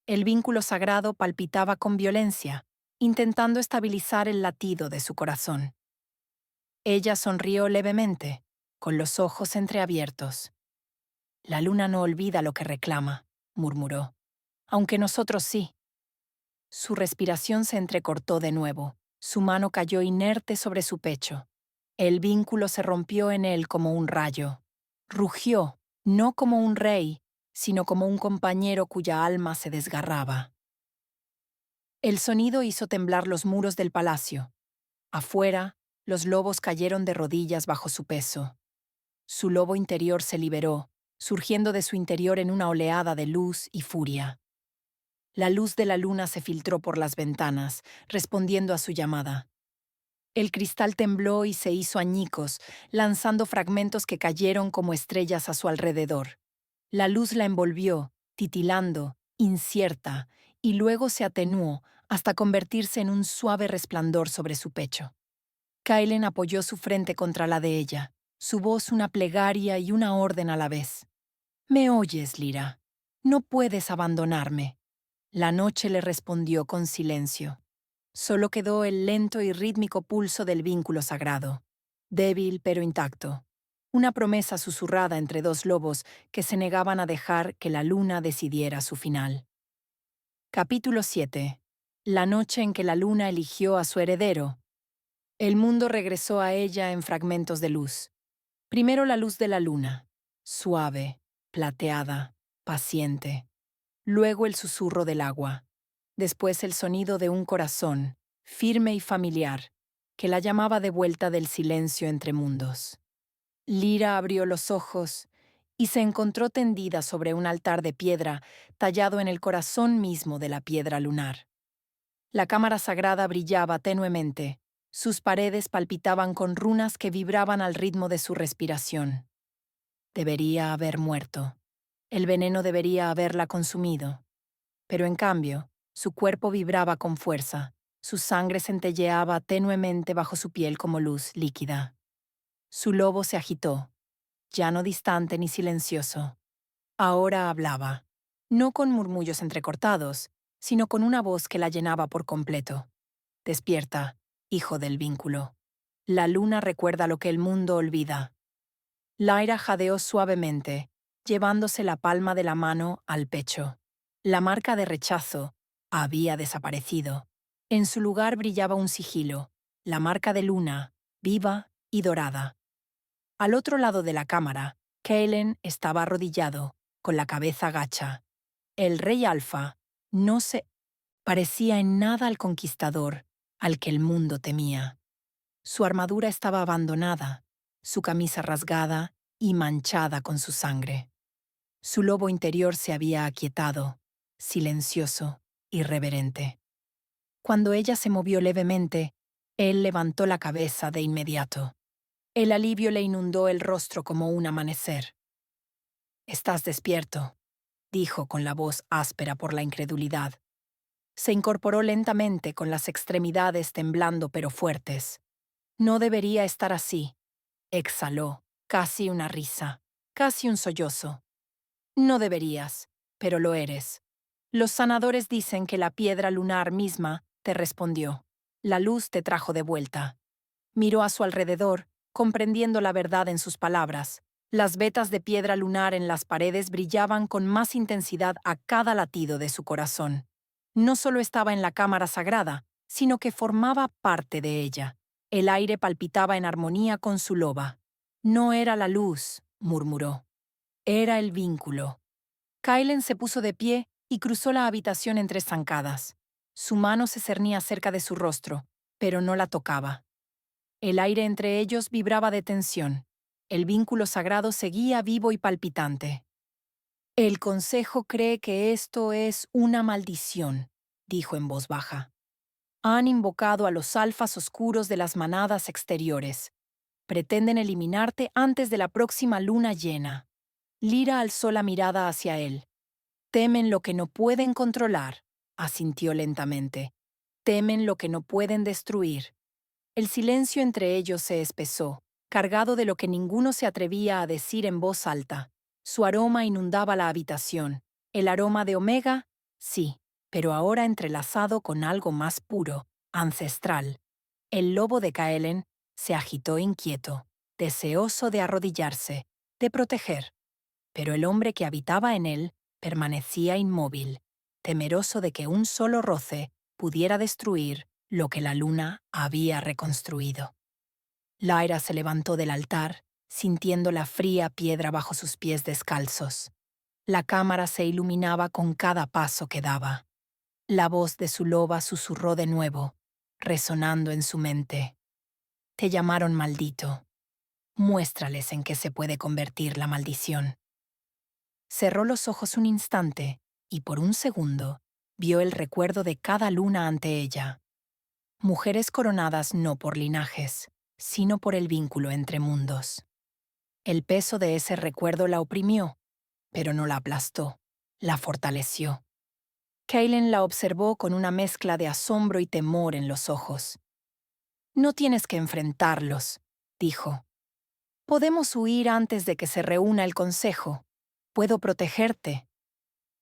El vínculo sagrado palpitaba con violencia, intentando estabilizar el latido de su corazón. Ella sonrió levemente, con los ojos entreabiertos. «La luna no olvida lo que reclama», murmuró. «Aunque nosotros sí». Su respiración se entrecortó de nuevo. Su mano cayó inerte sobre su pecho. El vínculo se rompió en él como un rayo. Rugió, no como un rey, sino como un compañero cuya alma se desgarraba. El sonido hizo temblar los muros del palacio. Afuera, los lobos cayeron de rodillas bajo su peso. Su lobo interior se liberó, surgiendo de su interior en una oleada de luz y furia. La luz de la luna se filtró por las ventanas, respondiendo a su llamada. El cristal tembló y se hizo añicos, lanzando fragmentos que cayeron como estrellas a su alrededor. La luz la envolvió, titilando, incierta, y luego se atenuó hasta convertirse en un suave resplandor sobre su pecho. Kaelen apoyó su frente contra la de ella, su voz una plegaria y una orden a la vez. «¿Me oyes, Lyra? No puedes abandonarme». La noche le respondió con silencio. Solo quedó el lento y rítmico pulso del vínculo sagrado, débil pero intacto. Una promesa susurrada entre dos lobos que se negaban a dejar que la luna decidiera su final. Capítulo 7. La noche en que la luna eligió a su heredero. El mundo regresó a ella en fragmentos de luz. Primero la luz de la luna, suave, plateada, paciente. Luego el susurro del agua. Después el sonido de un corazón, firme y familiar, que la llamaba de vuelta del silencio entre mundos. Lyra abrió los ojos y se encontró tendida sobre un altar de piedra tallado en el corazón mismo de la piedra lunar. La cámara sagrada brillaba tenuemente, sus paredes palpitaban con runas que vibraban al ritmo de su respiración. Debería haber muerto. El veneno debería haberla consumido. Pero en cambio, su cuerpo vibraba con fuerza, su sangre centelleaba tenuemente bajo su piel como luz líquida. Su lobo se agitó, ya no distante ni silencioso. Ahora hablaba, no con murmullos entrecortados, sino con una voz que la llenaba por completo. «Despierta, hijo del vínculo. La luna recuerda lo que el mundo olvida». Lyra jadeó suavemente, llevándose la palma de la mano al pecho. La marca de rechazo había desaparecido. En su lugar brillaba un sigilo, la marca de luna, viva y dorada. Al otro lado de la cámara, Kaelen estaba arrodillado, con la cabeza gacha. El rey Alfa no se parecía en nada al conquistador al que el mundo temía. Su armadura estaba abandonada, su camisa rasgada y manchada con su sangre. Su lobo interior se había aquietado, silencioso y reverente. Cuando ella se movió levemente, él levantó la cabeza de inmediato. El alivio le inundó el rostro como un amanecer. «Estás despierto», dijo con la voz áspera por la incredulidad. Se incorporó lentamente con las extremidades temblando pero fuertes. «No debería estar así», exhaló, casi una risa, casi un sollozo. «No deberías, pero lo eres. Los sanadores dicen que la piedra lunar misma te respondió. La luz te trajo de vuelta». Miró a su alrededor, comprendiendo la verdad en sus palabras. Las vetas de piedra lunar en las paredes brillaban con más intensidad a cada latido de su corazón. No solo estaba en la cámara sagrada, sino que formaba parte de ella. El aire palpitaba en armonía con su loba. «No era la luz», murmuró. «Era el vínculo». Kaelen se puso de pie y cruzó la habitación en tres zancadas. Su mano se cernía cerca de su rostro, pero no la tocaba. El aire entre ellos vibraba de tensión. El vínculo sagrado seguía vivo y palpitante. «El Consejo cree que esto es una maldición», dijo en voz baja. «Han invocado a los alfas oscuros de las manadas exteriores. Pretenden eliminarte antes de la próxima luna llena». Lyra alzó la mirada hacia él. «Temen lo que no pueden controlar», asintió lentamente. «Temen lo que no pueden destruir». El silencio entre ellos se espesó, cargado de lo que ninguno se atrevía a decir en voz alta. Su aroma inundaba la habitación. El aroma de Omega, sí, pero ahora entrelazado con algo más puro, ancestral. El lobo de Kaelen se agitó inquieto, deseoso de arrodillarse, de proteger. Pero el hombre que habitaba en él permanecía inmóvil, temeroso de que un solo roce pudiera destruir lo que la luna había reconstruido. Lyra se levantó del altar, sintiendo la fría piedra bajo sus pies descalzos. La cámara se iluminaba con cada paso que daba. La voz de su loba susurró de nuevo, resonando en su mente. Te llamaron maldito. Muéstrales en qué se puede convertir la maldición. Cerró los ojos un instante y por un segundo vio el recuerdo de cada luna ante ella. Mujeres coronadas no por linajes, sino por el vínculo entre mundos. El peso de ese recuerdo la oprimió, pero no la aplastó, la fortaleció. Kaelen la observó con una mezcla de asombro y temor en los ojos. No tienes que enfrentarlos, dijo. Podemos huir antes de que se reúna el consejo. Puedo protegerte.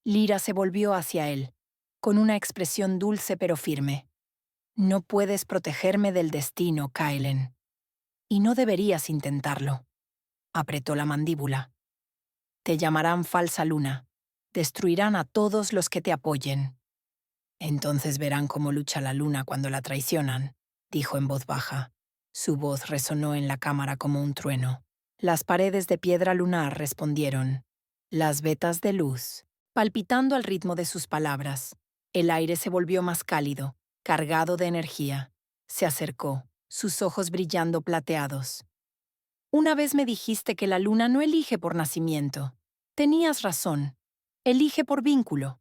Lyra se volvió hacia él, con una expresión dulce pero firme. No puedes protegerme del destino, Kaelen. Y no deberías intentarlo. Apretó la mandíbula. Te llamarán falsa luna. Destruirán a todos los que te apoyen. Entonces verán cómo lucha la luna cuando la traicionan, dijo en voz baja. Su voz resonó en la cámara como un trueno. Las paredes de piedra lunar respondieron. Las vetas de luz, palpitando al ritmo de sus palabras. El aire se volvió más cálido, cargado de energía. Se acercó, sus ojos brillando plateados. Una vez me dijiste que la luna no elige por nacimiento. Tenías razón. Elige por vínculo.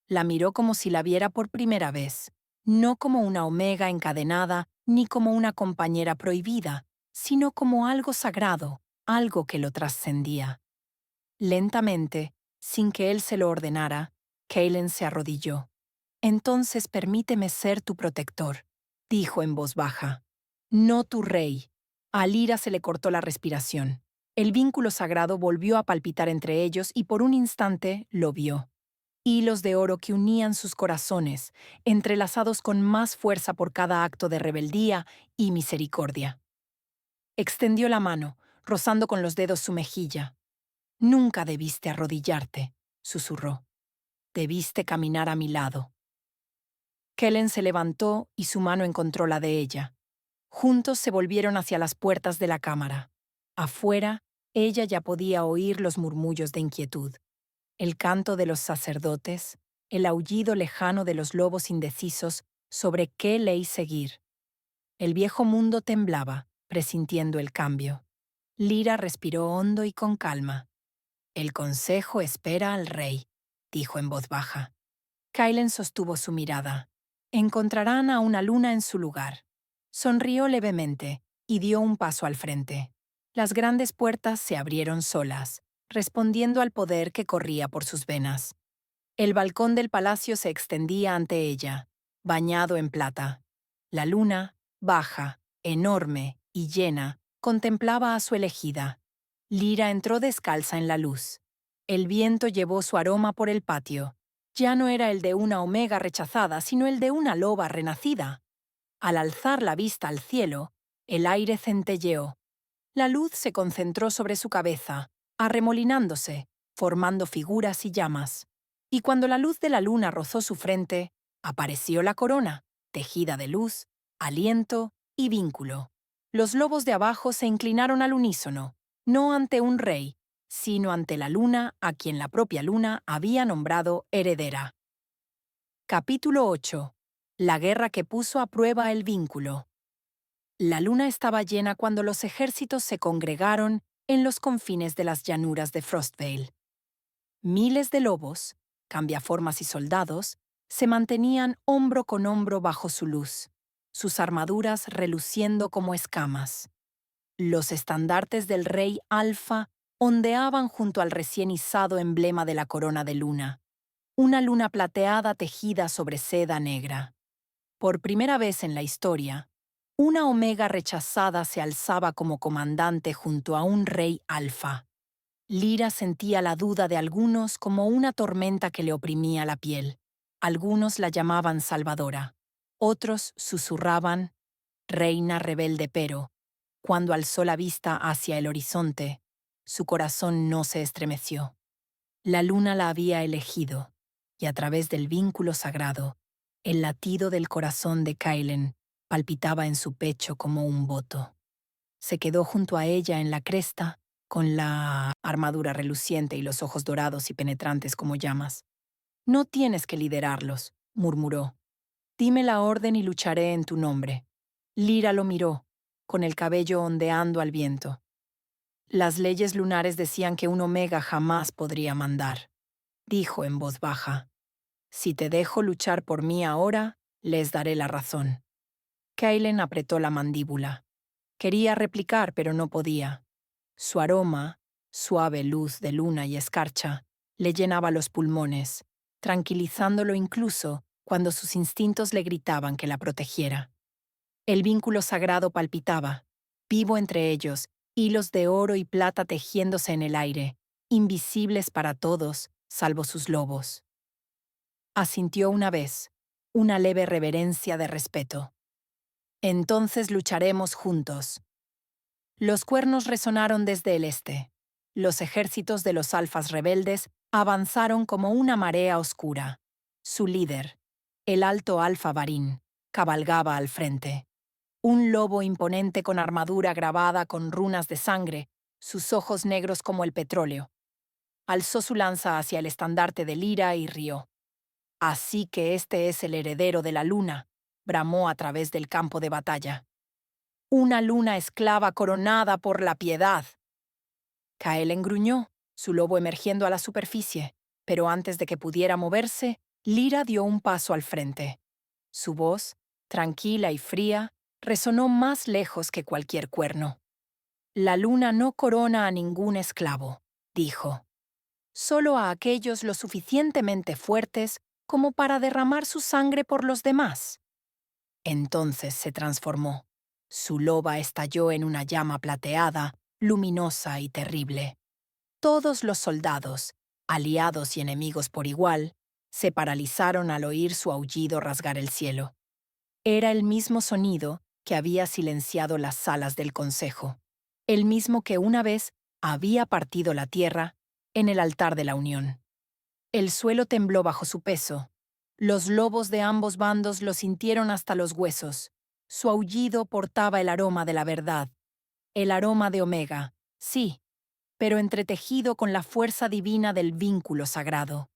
La miró como si la viera por primera vez, no como una omega encadenada ni como una compañera prohibida, sino como algo sagrado, algo que lo trascendía. Lentamente, sin que él se lo ordenara, Kaelen se arrodilló. Entonces permíteme ser tu protector, dijo en voz baja. No tu rey. A Lyra se le cortó la respiración. El vínculo sagrado volvió a palpitar entre ellos y por un instante lo vio. Hilos de oro que unían sus corazones, entrelazados con más fuerza por cada acto de rebeldía y misericordia. Extendió la mano, rozando con los dedos su mejilla. Nunca debiste arrodillarte, susurró. Debiste caminar a mi lado. Kellen se levantó y su mano encontró la de ella. Juntos se volvieron hacia las puertas de la cámara. Afuera, ella ya podía oír los murmullos de inquietud. El canto de los sacerdotes, el aullido lejano de los lobos indecisos sobre qué ley seguir. El viejo mundo temblaba, presintiendo el cambio. Lyra respiró hondo y con calma. El consejo espera al rey, dijo en voz baja. Kaelen sostuvo su mirada. Encontrarán a una luna en su lugar. Sonrió levemente y dio un paso al frente. Las grandes puertas se abrieron solas, respondiendo al poder que corría por sus venas. El balcón del palacio se extendía ante ella, bañado en plata. La luna, baja, enorme y llena, contemplaba a su elegida. Lyra entró descalza en la luz. El viento llevó su aroma por el patio. Ya no era el de una omega rechazada, sino el de una loba renacida. Al alzar la vista al cielo, el aire centelleó. La luz se concentró sobre su cabeza, arremolinándose, formando figuras y llamas. Y cuando la luz de la luna rozó su frente, apareció la corona, tejida de luz, aliento y vínculo. Los lobos de abajo se inclinaron al unísono, no ante un rey, sino ante la luna a quien la propia luna había nombrado heredera. Capítulo 8. La guerra que puso a prueba el vínculo. La luna estaba llena cuando los ejércitos se congregaron en los confines de las llanuras de Frostvale. Miles de lobos, cambiaformas y soldados, se mantenían hombro con hombro bajo su luz, sus armaduras reluciendo como escamas. Los estandartes del rey Alfa ondeaban junto al recién izado emblema de la corona de luna, una luna plateada tejida sobre seda negra. Por primera vez en la historia, Una omega rechazada se alzaba como comandante junto a un rey alfa. Lyra sentía la duda de algunos como una tormenta que le oprimía la piel. Algunos la llamaban salvadora. Otros susurraban, reina rebelde, pero, cuando alzó la vista hacia el horizonte, su corazón no se estremeció. La luna la había elegido, y a través del vínculo sagrado, el latido del corazón de Kaelen palpitaba en su pecho como un voto. Se quedó junto a ella en la cresta, con la armadura reluciente y los ojos dorados y penetrantes como llamas. «No tienes que liderarlos», murmuró. «Dime la orden y lucharé en tu nombre». Lyra lo miró, con el cabello ondeando al viento. Las leyes lunares decían que un omega jamás podría mandar. Dijo en voz baja, «Si te dejo luchar por mí ahora, les daré la razón». Kaelen apretó la mandíbula. Quería replicar, pero no podía. Su aroma, suave luz de luna y escarcha, le llenaba los pulmones, tranquilizándolo incluso cuando sus instintos le gritaban que la protegiera. El vínculo sagrado palpitaba, vivo entre ellos, hilos de oro y plata tejiéndose en el aire, invisibles para todos, salvo sus lobos. Asintió una vez, una leve reverencia de respeto. «Entonces lucharemos juntos». Los cuernos resonaron desde el este. Los ejércitos de los alfas rebeldes avanzaron como una marea oscura. Su líder, el alto alfa Varin, cabalgaba al frente. Un lobo imponente con armadura grabada con runas de sangre, sus ojos negros como el petróleo. Alzó su lanza hacia el estandarte de Lyra y rió. «Así que este es el heredero de la luna», bramó a través del campo de batalla. «Una luna esclava coronada por la piedad». Kaelen gruñó, su lobo emergiendo a la superficie, pero antes de que pudiera moverse, Lyra dio un paso al frente. Su voz, tranquila y fría, resonó más lejos que cualquier cuerno. «La luna no corona a ningún esclavo», dijo. «Solo a aquellos lo suficientemente fuertes como para derramar su sangre por los demás». Entonces se transformó. Su loba estalló en una llama plateada, luminosa y terrible. Todos los soldados, aliados y enemigos por igual, se paralizaron al oír su aullido rasgar el cielo. Era el mismo sonido que había silenciado las salas del consejo, el mismo que una vez había partido la tierra en el altar de la unión. El suelo tembló bajo su peso. Los lobos de ambos bandos lo sintieron hasta los huesos. Su aullido portaba el aroma de la verdad. El aroma de Omega, sí, pero entretejido con la fuerza divina del vínculo sagrado.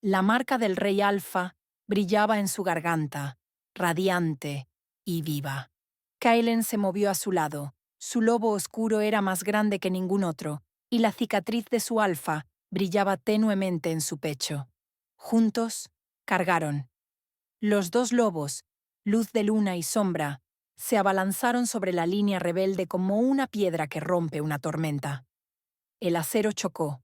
La marca del rey Alfa brillaba en su garganta, radiante y viva. Kaelen se movió a su lado. Su lobo oscuro era más grande que ningún otro, y la cicatriz de su alfa brillaba tenuemente en su pecho. Juntos, cargaron. Los dos lobos, luz de luna y sombra, se abalanzaron sobre la línea rebelde como una piedra que rompe una tormenta. El acero chocó.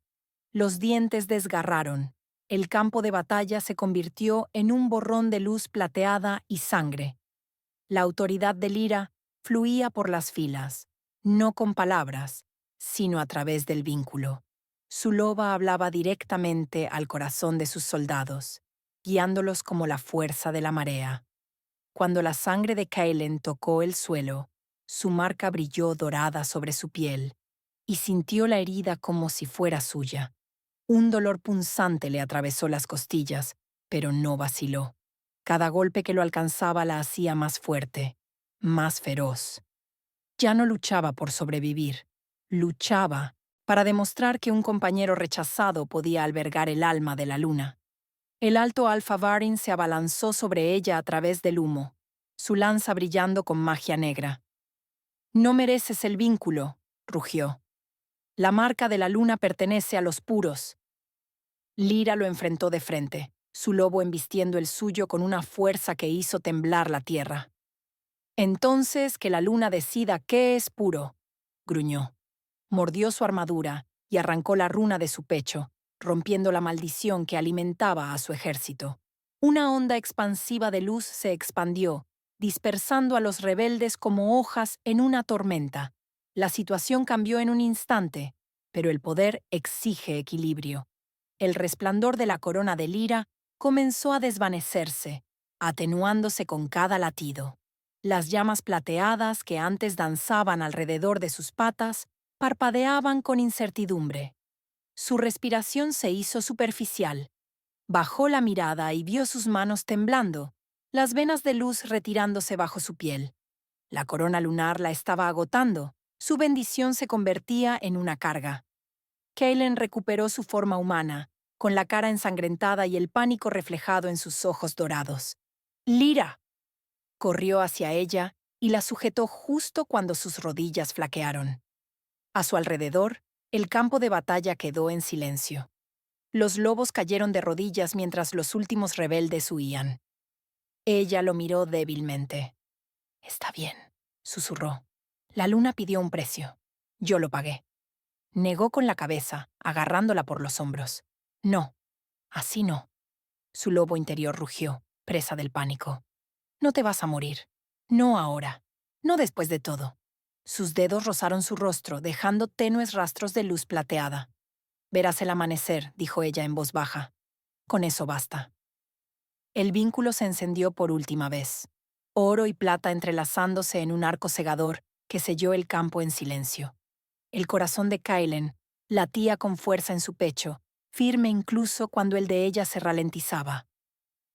Los dientes desgarraron. El campo de batalla se convirtió en un borrón de luz plateada y sangre. La autoridad de Lyra fluía por las filas, no con palabras, sino a través del vínculo. Su loba hablaba directamente al corazón de sus soldados, guiándolos como la fuerza de la marea. Cuando la sangre de Kaelen tocó el suelo, su marca brilló dorada sobre su piel, y sintió la herida como si fuera suya. Un dolor punzante le atravesó las costillas, pero no vaciló. Cada golpe que lo alcanzaba la hacía más fuerte, más feroz. Ya no luchaba por sobrevivir, luchaba para demostrar que un compañero rechazado podía albergar el alma de la luna. El alto Alfa Varin se abalanzó sobre ella a través del humo, su lanza brillando con magia negra. «No mereces el vínculo», rugió. «La marca de la luna pertenece a los puros». Lyra lo enfrentó de frente, su lobo embistiendo el suyo con una fuerza que hizo temblar la tierra. «Entonces que la luna decida qué es puro», gruñó. Mordió su armadura y arrancó la runa de su pecho, rompiendo la maldición que alimentaba a su ejército. Una onda expansiva de luz se expandió, dispersando a los rebeldes como hojas en una tormenta. La situación cambió en un instante, pero el poder exige equilibrio. El resplandor de la corona de Lira comenzó a desvanecerse, atenuándose con cada latido. Las llamas plateadas que antes danzaban alrededor de sus patas parpadeaban con incertidumbre. Su respiración se hizo superficial. Bajó la mirada y vio sus manos temblando, las venas de luz retirándose bajo su piel. La corona lunar la estaba agotando. Su bendición se convertía en una carga. Kaelen recuperó su forma humana, con la cara ensangrentada y el pánico reflejado en sus ojos dorados. ¡Lira! Corrió hacia ella y la sujetó justo cuando sus rodillas flaquearon. A su alrededor, el campo de batalla quedó en silencio. Los lobos cayeron de rodillas mientras los últimos rebeldes huían. Ella lo miró débilmente. «Está bien», susurró. «La luna pidió un precio. Yo lo pagué». Negó con la cabeza, agarrándola por los hombros. «No, así no». Su lobo interior rugió, presa del pánico. «No te vas a morir. No ahora. No después de todo». Sus dedos rozaron su rostro, dejando tenues rastros de luz plateada. «Verás el amanecer», dijo ella en voz baja. «Con eso basta». El vínculo se encendió por última vez. Oro y plata entrelazándose en un arco cegador que selló el campo en silencio. El corazón de Kaelen latía con fuerza en su pecho, firme incluso cuando el de ella se ralentizaba.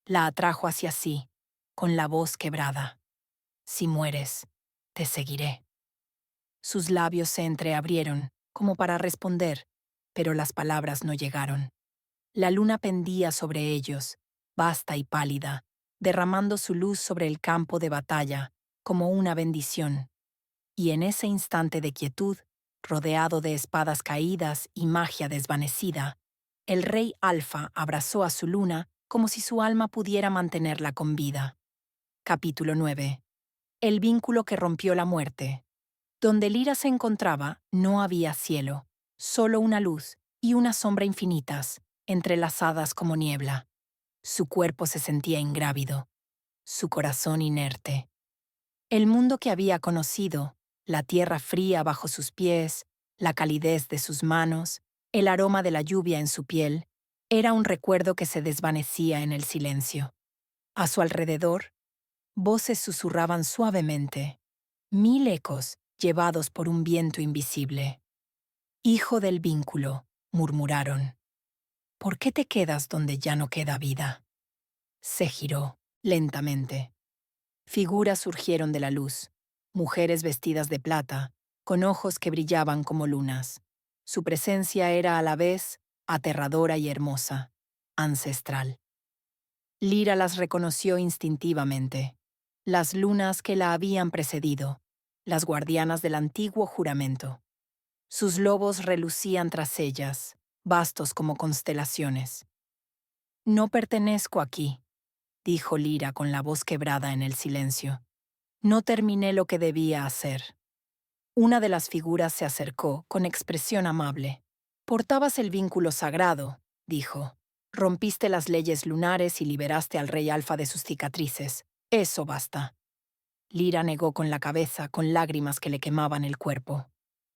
La atrajo hacia sí, con la voz quebrada. «Si mueres, te seguiré». Sus labios se entreabrieron, como para responder, pero las palabras no llegaron. La luna pendía sobre ellos, vasta y pálida, derramando su luz sobre el campo de batalla, como una bendición. Y en ese instante de quietud, rodeado de espadas caídas y magia desvanecida, el rey Alfa abrazó a su luna como si su alma pudiera mantenerla con vida. Capítulo 9. El vínculo que rompió la muerte. Donde Lira se encontraba, no había cielo, solo una luz y una sombra infinitas, entrelazadas como niebla. Su cuerpo se sentía ingrávido, su corazón inerte. El mundo que había conocido, la tierra fría bajo sus pies, la calidez de sus manos, el aroma de la lluvia en su piel, era un recuerdo que se desvanecía en el silencio. A su alrededor, voces susurraban suavemente, 1000 ecos llevados por un viento invisible. «Hijo del vínculo», murmuraron. «¿Por qué te quedas donde ya no queda vida?» Se giró, lentamente. Figuras surgieron de la luz, mujeres vestidas de plata, con ojos que brillaban como lunas. Su presencia era a la vez aterradora y hermosa, ancestral. Lira las reconoció instintivamente, las lunas que la habían precedido, las guardianas del antiguo juramento. Sus lobos relucían tras ellas, vastos como constelaciones. «No pertenezco aquí», dijo Lira con la voz quebrada en el silencio. «No terminé lo que debía hacer». Una de las figuras se acercó con expresión amable. «Portabas el vínculo sagrado», dijo. «Rompiste las leyes lunares y liberaste al rey Alfa de sus cicatrices. Eso basta». Lira negó con la cabeza, con lágrimas que le quemaban el cuerpo.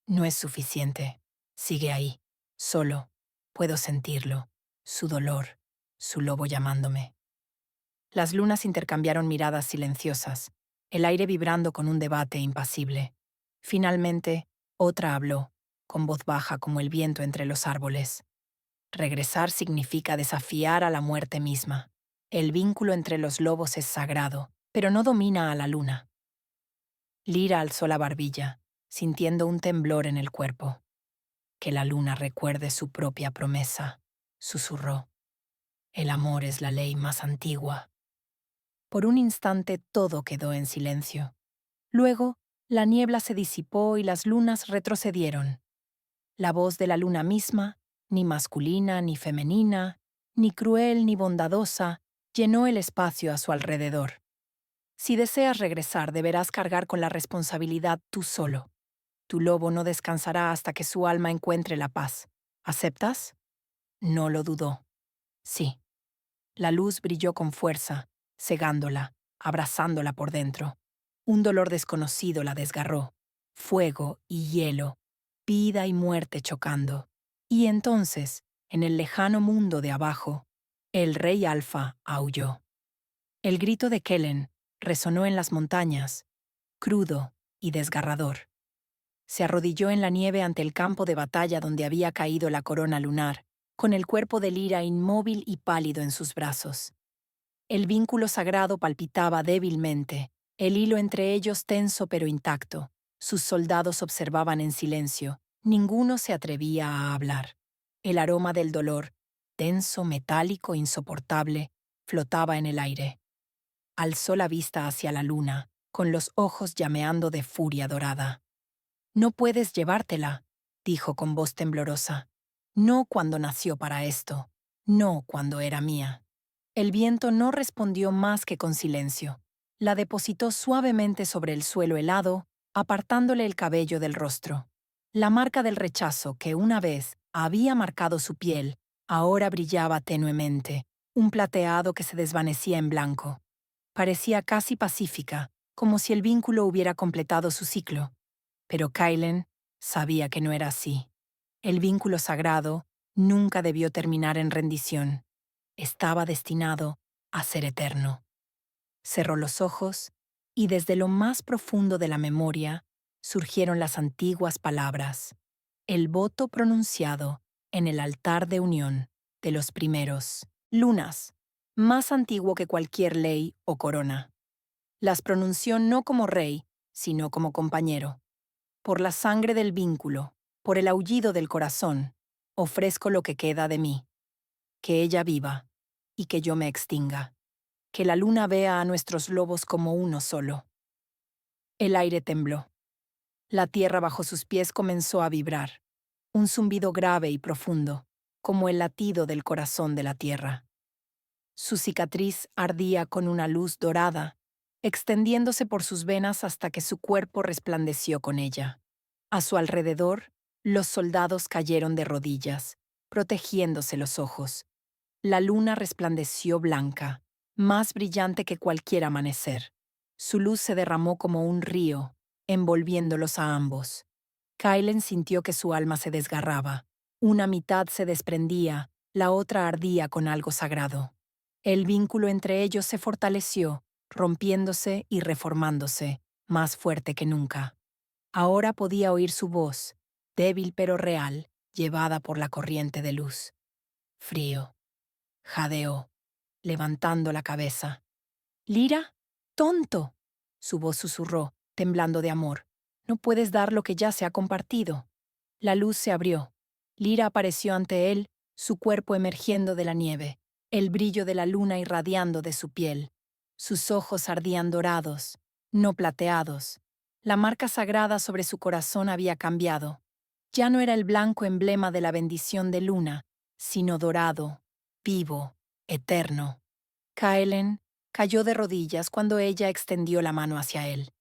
«No es suficiente. Sigue ahí. Solo. Puedo sentirlo. Su dolor. Su lobo llamándome». Las lunas intercambiaron miradas silenciosas, el aire vibrando con un debate impasible. Finalmente, otra habló, con voz baja como el viento entre los árboles. «Regresar significa desafiar a la muerte misma. El vínculo entre los lobos es sagrado, pero no domina a la luna». Lira alzó la barbilla, sintiendo un temblor en el cuerpo. «Que la luna recuerde su propia promesa», susurró. «El amor es la ley más antigua». Por un instante todo quedó en silencio. Luego, la niebla se disipó y las lunas retrocedieron. La voz de la luna misma, ni masculina ni femenina, ni cruel ni bondadosa, llenó el espacio a su alrededor. «Si deseas regresar, deberás cargar con la responsabilidad tú solo. Tu lobo no descansará hasta que su alma encuentre la paz. ¿Aceptas?» No lo dudó. «Sí». La luz brilló con fuerza, cegándola, abrazándola por dentro. Un dolor desconocido la desgarró. Fuego y hielo, vida y muerte chocando. Y entonces, en el lejano mundo de abajo, el rey Alfa aulló. El grito de Kellen resonó en las montañas, crudo y desgarrador. Se arrodilló en la nieve ante el campo de batalla donde había caído la corona lunar, con el cuerpo de Lyra inmóvil y pálido en sus brazos. El vínculo sagrado palpitaba débilmente, el hilo entre ellos tenso pero intacto. Sus soldados observaban en silencio, ninguno se atrevía a hablar. El aroma del dolor, denso, metálico, insoportable, flotaba en el aire. Alzó la vista hacia la luna, con los ojos llameando de furia dorada. «No puedes llevártela», dijo con voz temblorosa. «No cuando nació para esto, no cuando era mía». El viento no respondió más que con silencio. La depositó suavemente sobre el suelo helado, apartándole el cabello del rostro. La marca del rechazo que una vez había marcado su piel, ahora brillaba tenuemente, un plateado que se desvanecía en blanco. Parecía casi pacífica, como si el vínculo hubiera completado su ciclo. Pero Kellen sabía que no era así. El vínculo sagrado nunca debió terminar en rendición. Estaba destinado a ser eterno. Cerró los ojos y desde lo más profundo de la memoria surgieron las antiguas palabras, el voto pronunciado en el altar de unión de los primeros lunas, más antiguo que cualquier ley o corona. Las pronunció no como rey, sino como compañero. Por la sangre del vínculo, por el aullido del corazón, ofrezco lo que queda de mí. Que ella viva y que yo me extinga. Que la luna vea a nuestros lobos como uno solo. El aire tembló. La tierra bajo sus pies comenzó a vibrar. Un zumbido grave y profundo, como el latido del corazón de la tierra. Su cicatriz ardía con una luz dorada, extendiéndose por sus venas hasta que su cuerpo resplandeció con ella. A su alrededor, los soldados cayeron de rodillas, protegiéndose los ojos. La luna resplandeció blanca, más brillante que cualquier amanecer. Su luz se derramó como un río, envolviéndolos a ambos. Kellen sintió que su alma se desgarraba. Una mitad se desprendía, la otra ardía con algo sagrado. El vínculo entre ellos se fortaleció, rompiéndose y reformándose, más fuerte que nunca. Ahora podía oír su voz, débil pero real, llevada por la corriente de luz. Frío. Jadeó, levantando la cabeza. «Lyra, tonto», su voz susurró, temblando de amor. «No puedes dar lo que ya se ha compartido». La luz se abrió. Lyra apareció ante él, su cuerpo emergiendo de la nieve, el brillo de la luna irradiando de su piel. Sus ojos ardían dorados, no plateados. La marca sagrada sobre su corazón había cambiado. Ya no era el blanco emblema de la bendición de luna, sino dorado, vivo, eterno. Kellen cayó de rodillas cuando ella extendió la mano hacia él.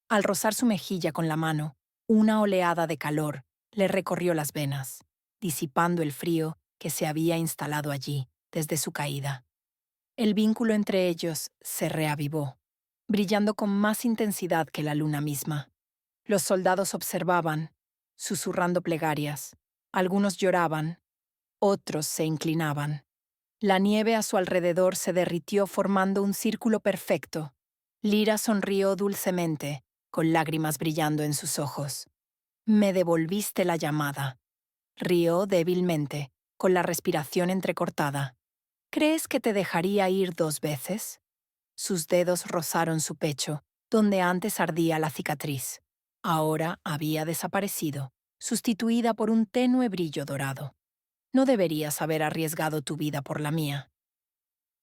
Al rozar su mejilla con la mano, una oleada de calor le recorrió las venas, disipando el frío que se había instalado allí desde su caída. El vínculo entre ellos se reavivó, brillando con más intensidad que la luna misma. Los soldados observaban, susurrando plegarias. Algunos lloraban, otros se inclinaban. La nieve a su alrededor se derritió formando un círculo perfecto. Lyra sonrió dulcemente, con lágrimas brillando en sus ojos. «Me devolviste la llamada». Rió débilmente, con la respiración entrecortada. «¿Crees que te dejaría ir 2 veces?» Sus dedos rozaron su pecho, donde antes ardía la cicatriz. Ahora había desaparecido, sustituida por un tenue brillo dorado. «No deberías haber arriesgado tu vida por la mía».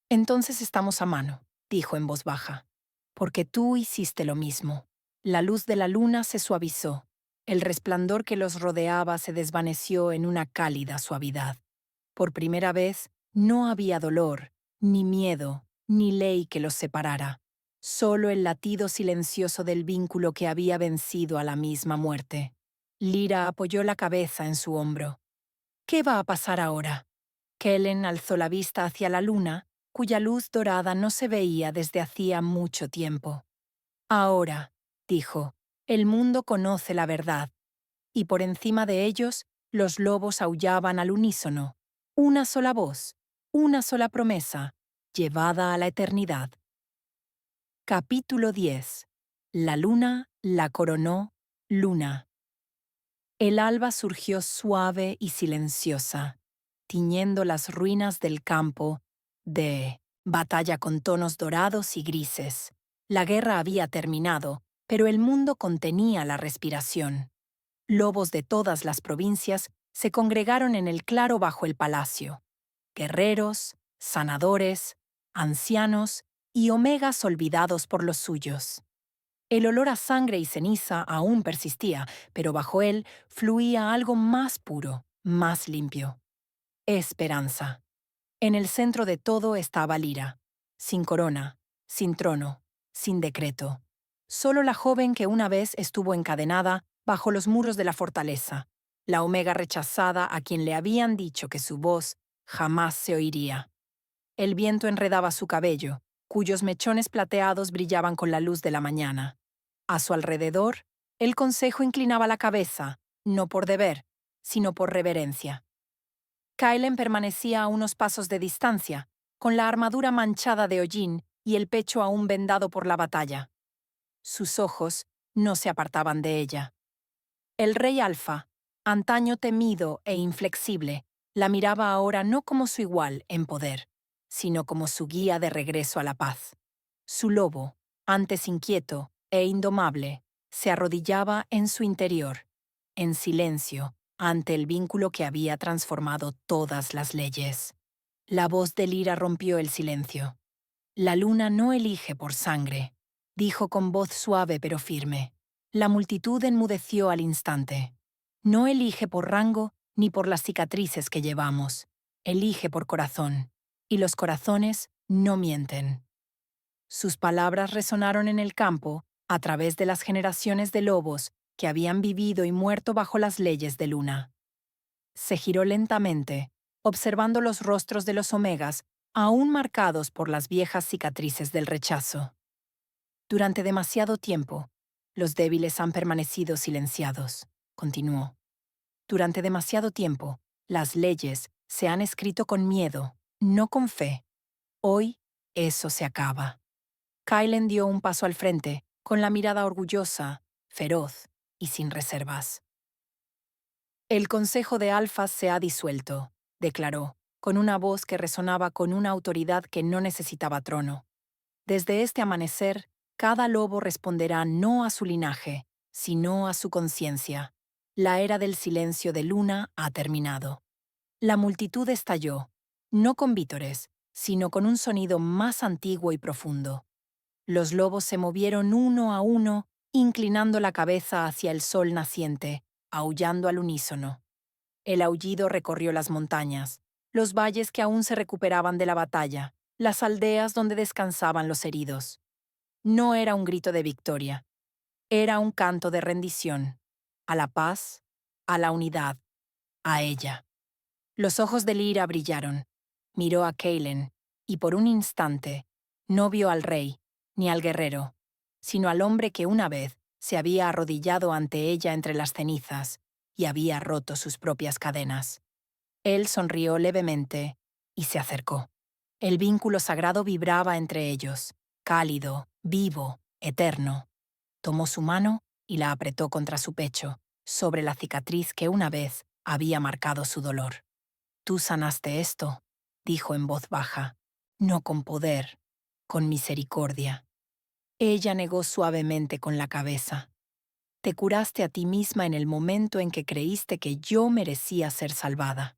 «Entonces estamos a mano», dijo en voz baja, «porque tú hiciste lo mismo». La luz de la luna se suavizó. El resplandor que los rodeaba se desvaneció en una cálida suavidad. Por primera vez, no había dolor, ni miedo, ni ley que los separara. Solo el latido silencioso del vínculo que había vencido a la misma muerte. Lyra apoyó la cabeza en su hombro. «¿Qué va a pasar ahora?» Kellen alzó la vista hacia la luna cuya luz dorada no se veía desde hacía mucho tiempo. Ahora, dijo, el mundo conoce la verdad, y por encima de ellos los lobos aullaban al unísono. Una sola voz, una sola promesa, llevada a la eternidad. Capítulo 10. La luna la coronó luna. El alba surgió suave y silenciosa, tiñendo las ruinas del campo de batalla con tonos dorados y grises. La guerra había terminado, pero el mundo contenía la respiración. Lobos de todas las provincias se congregaron en el claro bajo el palacio. Guerreros, sanadores, ancianos y omegas olvidados por los suyos. El olor a sangre y ceniza aún persistía, pero bajo él fluía algo más puro, más limpio. Esperanza. En el centro de todo estaba Lyra, sin corona, sin trono, sin decreto. Solo la joven que una vez estuvo encadenada bajo los muros de la fortaleza, la omega rechazada a quien le habían dicho que su voz jamás se oiría. El viento enredaba su cabello, cuyos mechones plateados brillaban con la luz de la mañana. A su alrededor, el consejo inclinaba la cabeza, no por deber, sino por reverencia. Kaelen permanecía a unos pasos de distancia, con la armadura manchada de hollín y el pecho aún vendado por la batalla. Sus ojos no se apartaban de ella. El rey Alfa, antaño temido e inflexible, la miraba ahora no como su igual en poder, sino como su guía de regreso a la paz. Su lobo, antes inquieto e indomable, se arrodillaba en su interior, en silencio, ante el vínculo que había transformado todas las leyes. La voz de Lyra rompió el silencio. La luna no elige por sangre, dijo con voz suave pero firme. La multitud enmudeció al instante. No elige por rango ni por las cicatrices que llevamos. Elige por corazón. Y los corazones no mienten. Sus palabras resonaron en el campo a través de las generaciones de lobos que habían vivido y muerto bajo las leyes de luna. Se giró lentamente, observando los rostros de los omegas aún marcados por las viejas cicatrices del rechazo. Durante demasiado tiempo, los débiles han permanecido silenciados, continuó. Durante demasiado tiempo, las leyes se han escrito con miedo, no con fe. Hoy, eso se acaba. Kaelen dio un paso al frente, con la mirada orgullosa, feroz y sin reservas. El Consejo de Alfas se ha disuelto, declaró, con una voz que resonaba con una autoridad que no necesitaba trono. Desde este amanecer, cada lobo responderá no a su linaje, sino a su conciencia. La era del silencio de luna ha terminado. La multitud estalló, no con vítores, sino con un sonido más antiguo y profundo. Los lobos se movieron uno a uno, inclinando la cabeza hacia el sol naciente, aullando al unísono. El aullido recorrió las montañas, los valles que aún se recuperaban de la batalla, las aldeas donde descansaban los heridos. No era un grito de victoria, era un canto de rendición, a la paz, a la unidad, a ella. Los ojos de Lyra brillaron, miró a Kaelen, y por un instante no vio al rey, ni al guerrero, sino al hombre que una vez se había arrodillado ante ella entre las cenizas y había roto sus propias cadenas. Él sonrió levemente y se acercó. El vínculo sagrado vibraba entre ellos, cálido, vivo, eterno. Tomó su mano y la apretó contra su pecho, sobre la cicatriz que una vez había marcado su dolor. «Tú sanaste esto», dijo en voz baja, «no con poder, con misericordia». Ella negó suavemente con la cabeza. «Te curaste a ti misma en el momento en que creíste que yo merecía ser salvada».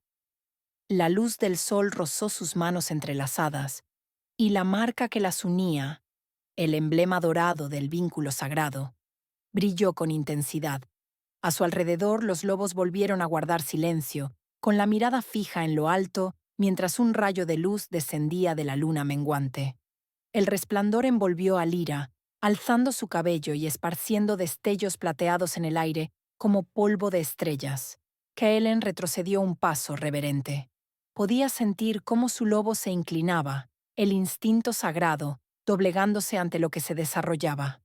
La luz del sol rozó sus manos entrelazadas, y la marca que las unía, el emblema dorado del vínculo sagrado, brilló con intensidad. A su alrededor los lobos volvieron a guardar silencio, con la mirada fija en lo alto, mientras un rayo de luz descendía de la luna menguante. El resplandor envolvió a Lyra, alzando su cabello y esparciendo destellos plateados en el aire como polvo de estrellas. Kaelen retrocedió un paso reverente. Podía sentir cómo su lobo se inclinaba, el instinto sagrado, doblegándose ante lo que se desarrollaba.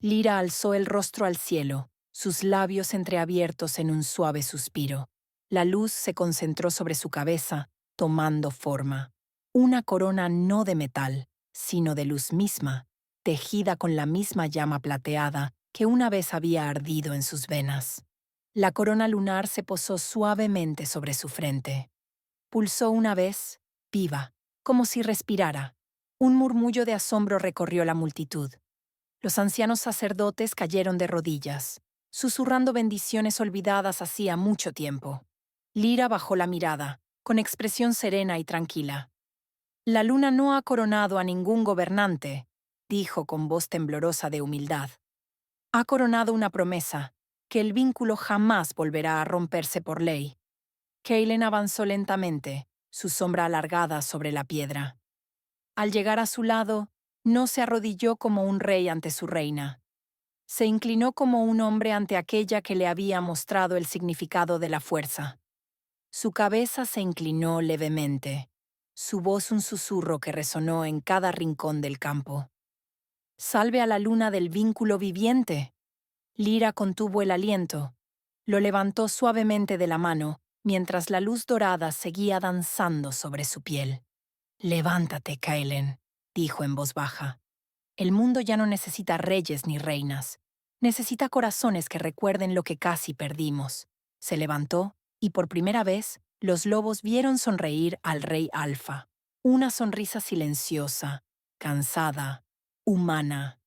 Lyra alzó el rostro al cielo, sus labios entreabiertos en un suave suspiro. La luz se concentró sobre su cabeza, tomando forma. Una corona no de metal, sino de luz misma, tejida con la misma llama plateada que una vez había ardido en sus venas. La corona lunar se posó suavemente sobre su frente. Pulsó una vez, viva, como si respirara. Un murmullo de asombro recorrió la multitud. Los ancianos sacerdotes cayeron de rodillas, susurrando bendiciones olvidadas hacía mucho tiempo. Lyra bajó la mirada, con expresión serena y tranquila. La luna no ha coronado a ningún gobernante, dijo con voz temblorosa de humildad. Ha coronado una promesa, que el vínculo jamás volverá a romperse por ley. Kaelin avanzó lentamente, su sombra alargada sobre la piedra. Al llegar a su lado, no se arrodilló como un rey ante su reina. Se inclinó como un hombre ante aquella que le había mostrado el significado de la fuerza. Su cabeza se inclinó levemente, su voz un susurro que resonó en cada rincón del campo. «Salve a la luna del vínculo viviente». Lyra contuvo el aliento. Lo levantó suavemente de la mano, mientras la luz dorada seguía danzando sobre su piel. «Levántate, Kaelin», dijo en voz baja. «El mundo ya no necesita reyes ni reinas. Necesita corazones que recuerden lo que casi perdimos». Se levantó, y por primera vez, los lobos vieron sonreír al rey Alfa. Una sonrisa silenciosa, cansada, humana.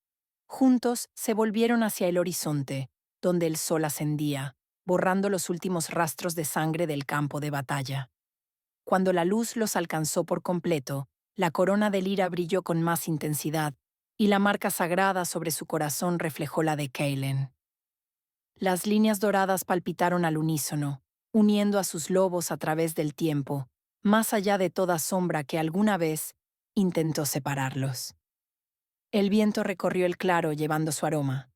Juntos se volvieron hacia el horizonte, donde el sol ascendía, borrando los últimos rastros de sangre del campo de batalla. Cuando la luz los alcanzó por completo, la corona de Lyra brilló con más intensidad, y la marca sagrada sobre su corazón reflejó la de Kaelin. Las líneas doradas palpitaron al unísono, uniendo a sus lobos a través del tiempo, más allá de toda sombra que alguna vez intentó separarlos. El viento recorrió el claro llevando su aroma,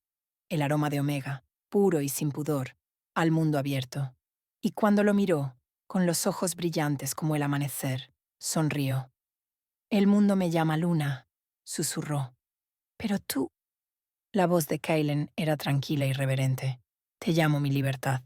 el aroma de Omega, puro y sin pudor, al mundo abierto. Y cuando lo miró, con los ojos brillantes como el amanecer, sonrió. «El mundo me llama Luna», susurró. «Pero tú...» La voz de Kaelin era tranquila y reverente. «Te llamo mi libertad».